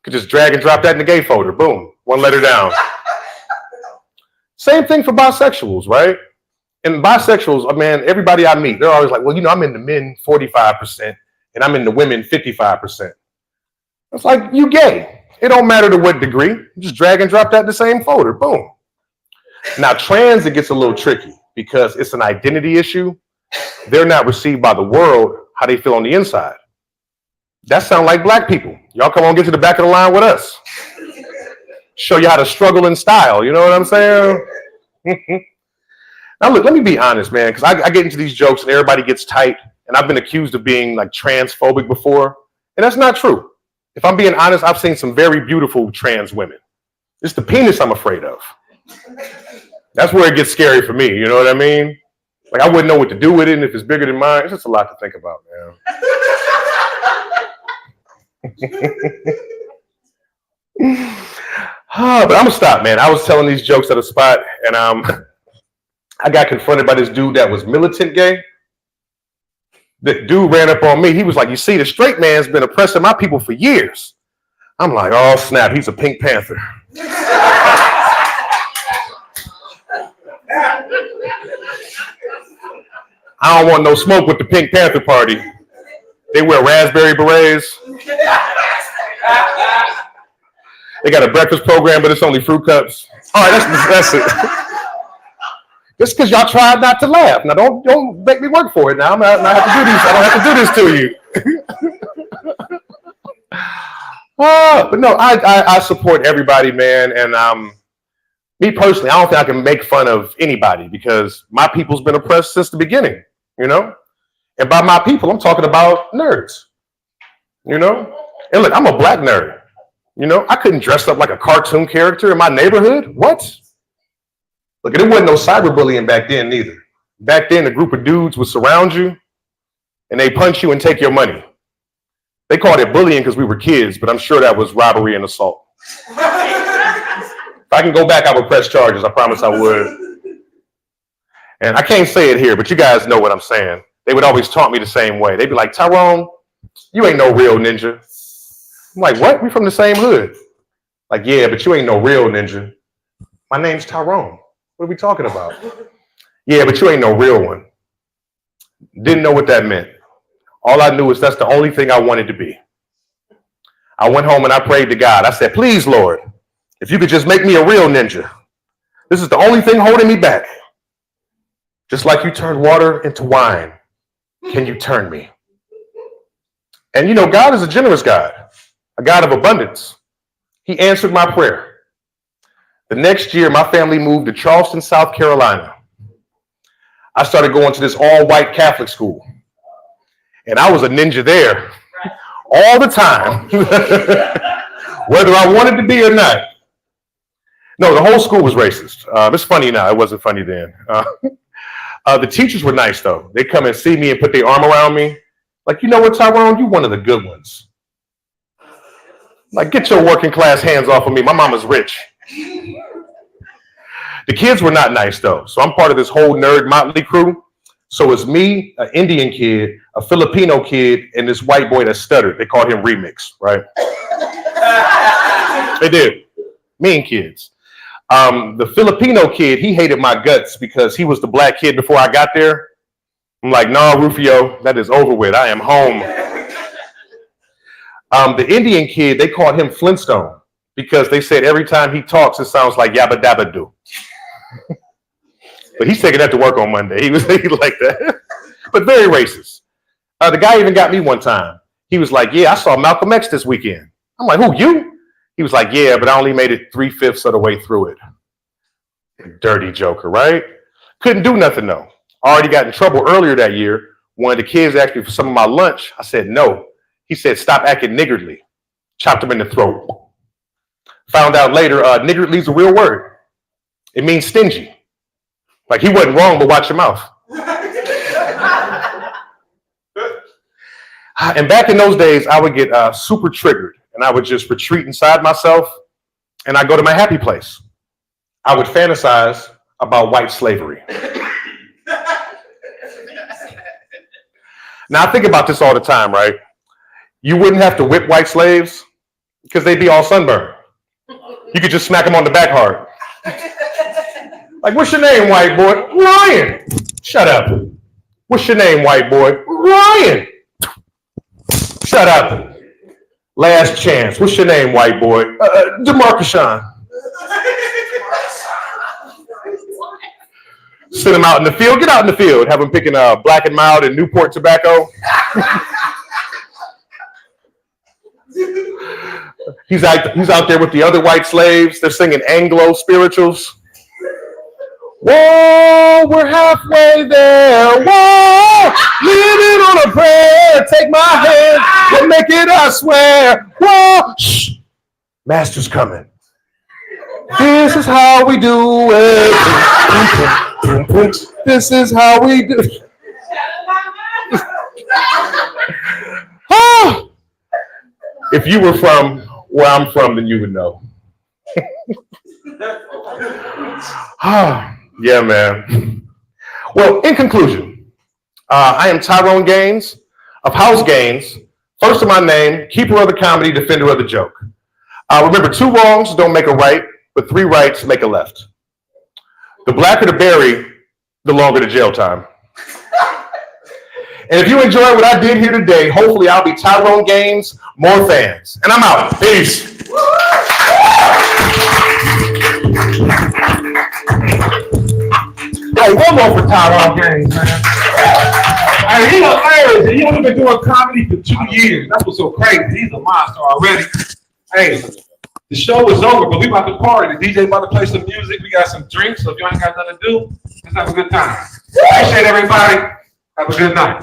[SPEAKER 9] Could just drag and drop that in the gay folder. Boom, one letter down. Same thing for bisexuals, right? And bisexuals, man, everybody I meet, they're always like, well, you know, I'm into men 45% and I'm into women 55%. It's like, you gay. It don't matter to what degree. You just drag and drop that in the same folder. Boom. Now, trans, it gets a little tricky because it's an identity issue. They're not received by the world how they feel on the inside. That sounds like black people. Y'all come on, get to the back of the line with us. Show you how to struggle in style. You know what I'm saying? Now, look, let me be honest, man, because I get into these jokes and everybody gets tight. And I've been accused of being like transphobic before. And that's not true. If I'm being honest, I've seen some very beautiful trans women. It's the penis I'm afraid of. That's where it gets scary for me. You know what I mean? Like, I wouldn't know what to do with it. And if it's bigger than mine, it's just a lot to think about, man. But I'm gonna stop, man. I was telling these jokes at a spot, and I got confronted by this dude that was militant gay. The dude ran up on me. He was like, you see, the straight man's been oppressing my people for years. I'm like, oh, snap, he's a Pink Panther. I don't want no smoke with the Pink Panther Party. They wear raspberry berets. They got a breakfast program, but it's only fruit cups. All right, that's it. Just because y'all tried not to laugh. Now, don't make me work for it. Now, I don't have to do this to you. But no, I support everybody, man. And me personally, I don't think I can make fun of anybody because my people's been oppressed since the beginning, you know? And by my people, I'm talking about nerds, you know? And look, I'm a black nerd. You know, I couldn't dress up like a cartoon character in my neighborhood. What? Look, there wasn't no cyberbullying back then neither. Back then, a group of dudes would surround you and they punch you and take your money. They called it bullying because we were kids, but I'm sure that was robbery and assault. If I can go back, I would press charges. I promise I would. And I can't say it here, but you guys know what I'm saying. They would always taunt me the same way. They'd be like, Tyrone, you ain't no real ninja. I'm like, what? We from the same hood. Like, yeah, but you ain't no real ninja. My name's Tyrone. What are we talking about? Yeah, but you ain't no real one. Didn't know what that meant. All I knew is that's the only thing I wanted to be. I went home and I prayed to God. I said, please, Lord, if you could just make me a real ninja. This is the only thing holding me back. Just like you turned water into wine, can you turn me? And you know, God is a generous God. A God of abundance. He answered my prayer. The next year, my family moved to Charleston, South Carolina. I started going to this all-white Catholic school. And I was a ninja there all the time, whether I wanted to be or not. No, the whole school was racist. It's funny now. It wasn't funny then. The teachers were nice, though. They'd come and see me and put their arm around me. Like, you know what, Tyrone? You one of the good ones. Like, get your working class hands off of me. My mama's rich. The kids were not nice, though. So I'm part of this whole nerd motley crew. So it's me, an Indian kid, a Filipino kid, and this white boy that stuttered. They called him Remix, right? They did. Mean kids. The Filipino kid, he hated my guts because he was the black kid before I got there. I'm like, no, Rufio, that is over with. I am home. The Indian kid, they called him Flintstone because they said every time he talks, it sounds like yabba dabba do. But he's taking that to work on Monday. He was like that, but very racist. The guy even got me one time. He was like, yeah, I saw Malcolm X this weekend. I'm like, who, you? He was like, yeah, but I only made it 3/5 of the way through it. Dirty joker, right? Couldn't do nothing though. Already got in trouble earlier that year. One of the kids asked me for some of my lunch. I said no. He said, stop acting niggardly. Chopped him in the throat. Found out later, niggardly is a real word. It means stingy. Like he wasn't wrong, but watch your mouth. And back in those days, I would get super triggered and I would just retreat inside myself and I go to my happy place. I would fantasize about white slavery. Now I think about this all the time, right? You wouldn't have to whip white slaves because they'd be all sunburned. You could just smack them on the back hard. Like, what's your name, white boy? Ryan. Shut up. What's your name, white boy? Ryan. Shut up. Last chance. What's your name, white boy? DeMarcushan. Send him out in the field. Get out in the field. Have him picking Black and Mild and Newport tobacco. He's out there with the other white slaves. They're singing Anglo spirituals. Whoa, we're halfway there. Whoa, living on a prayer. Take my hand and make it, I swear. Whoa, shh. Master's coming. This is how we do it. This is how we do it. Oh. If you were from where I'm from, then you would know. Yeah, man. Well, in conclusion, I am Tyrone Gaines of House Gaines, first of my name, keeper of the comedy, defender of the joke. Remember, 2 wrongs don't make a right, but 3 rights make a left. The blacker the berry, the longer the jail time. And if you enjoyed what I did here today, hopefully I'll be Tyrone Gaines, more fans. And I'm out. Peace.
[SPEAKER 13] Hey, one more for Tyrone Gaines, man. Hey, he's hilarious. He only been doing comedy for 2 years. That's what's so crazy. He's a monster already. Hey, the show is over, but we about to party. The DJ about to play some music. We got some drinks, so if you ain't got nothing to do, let's have a good time. Appreciate everybody. Have a good night.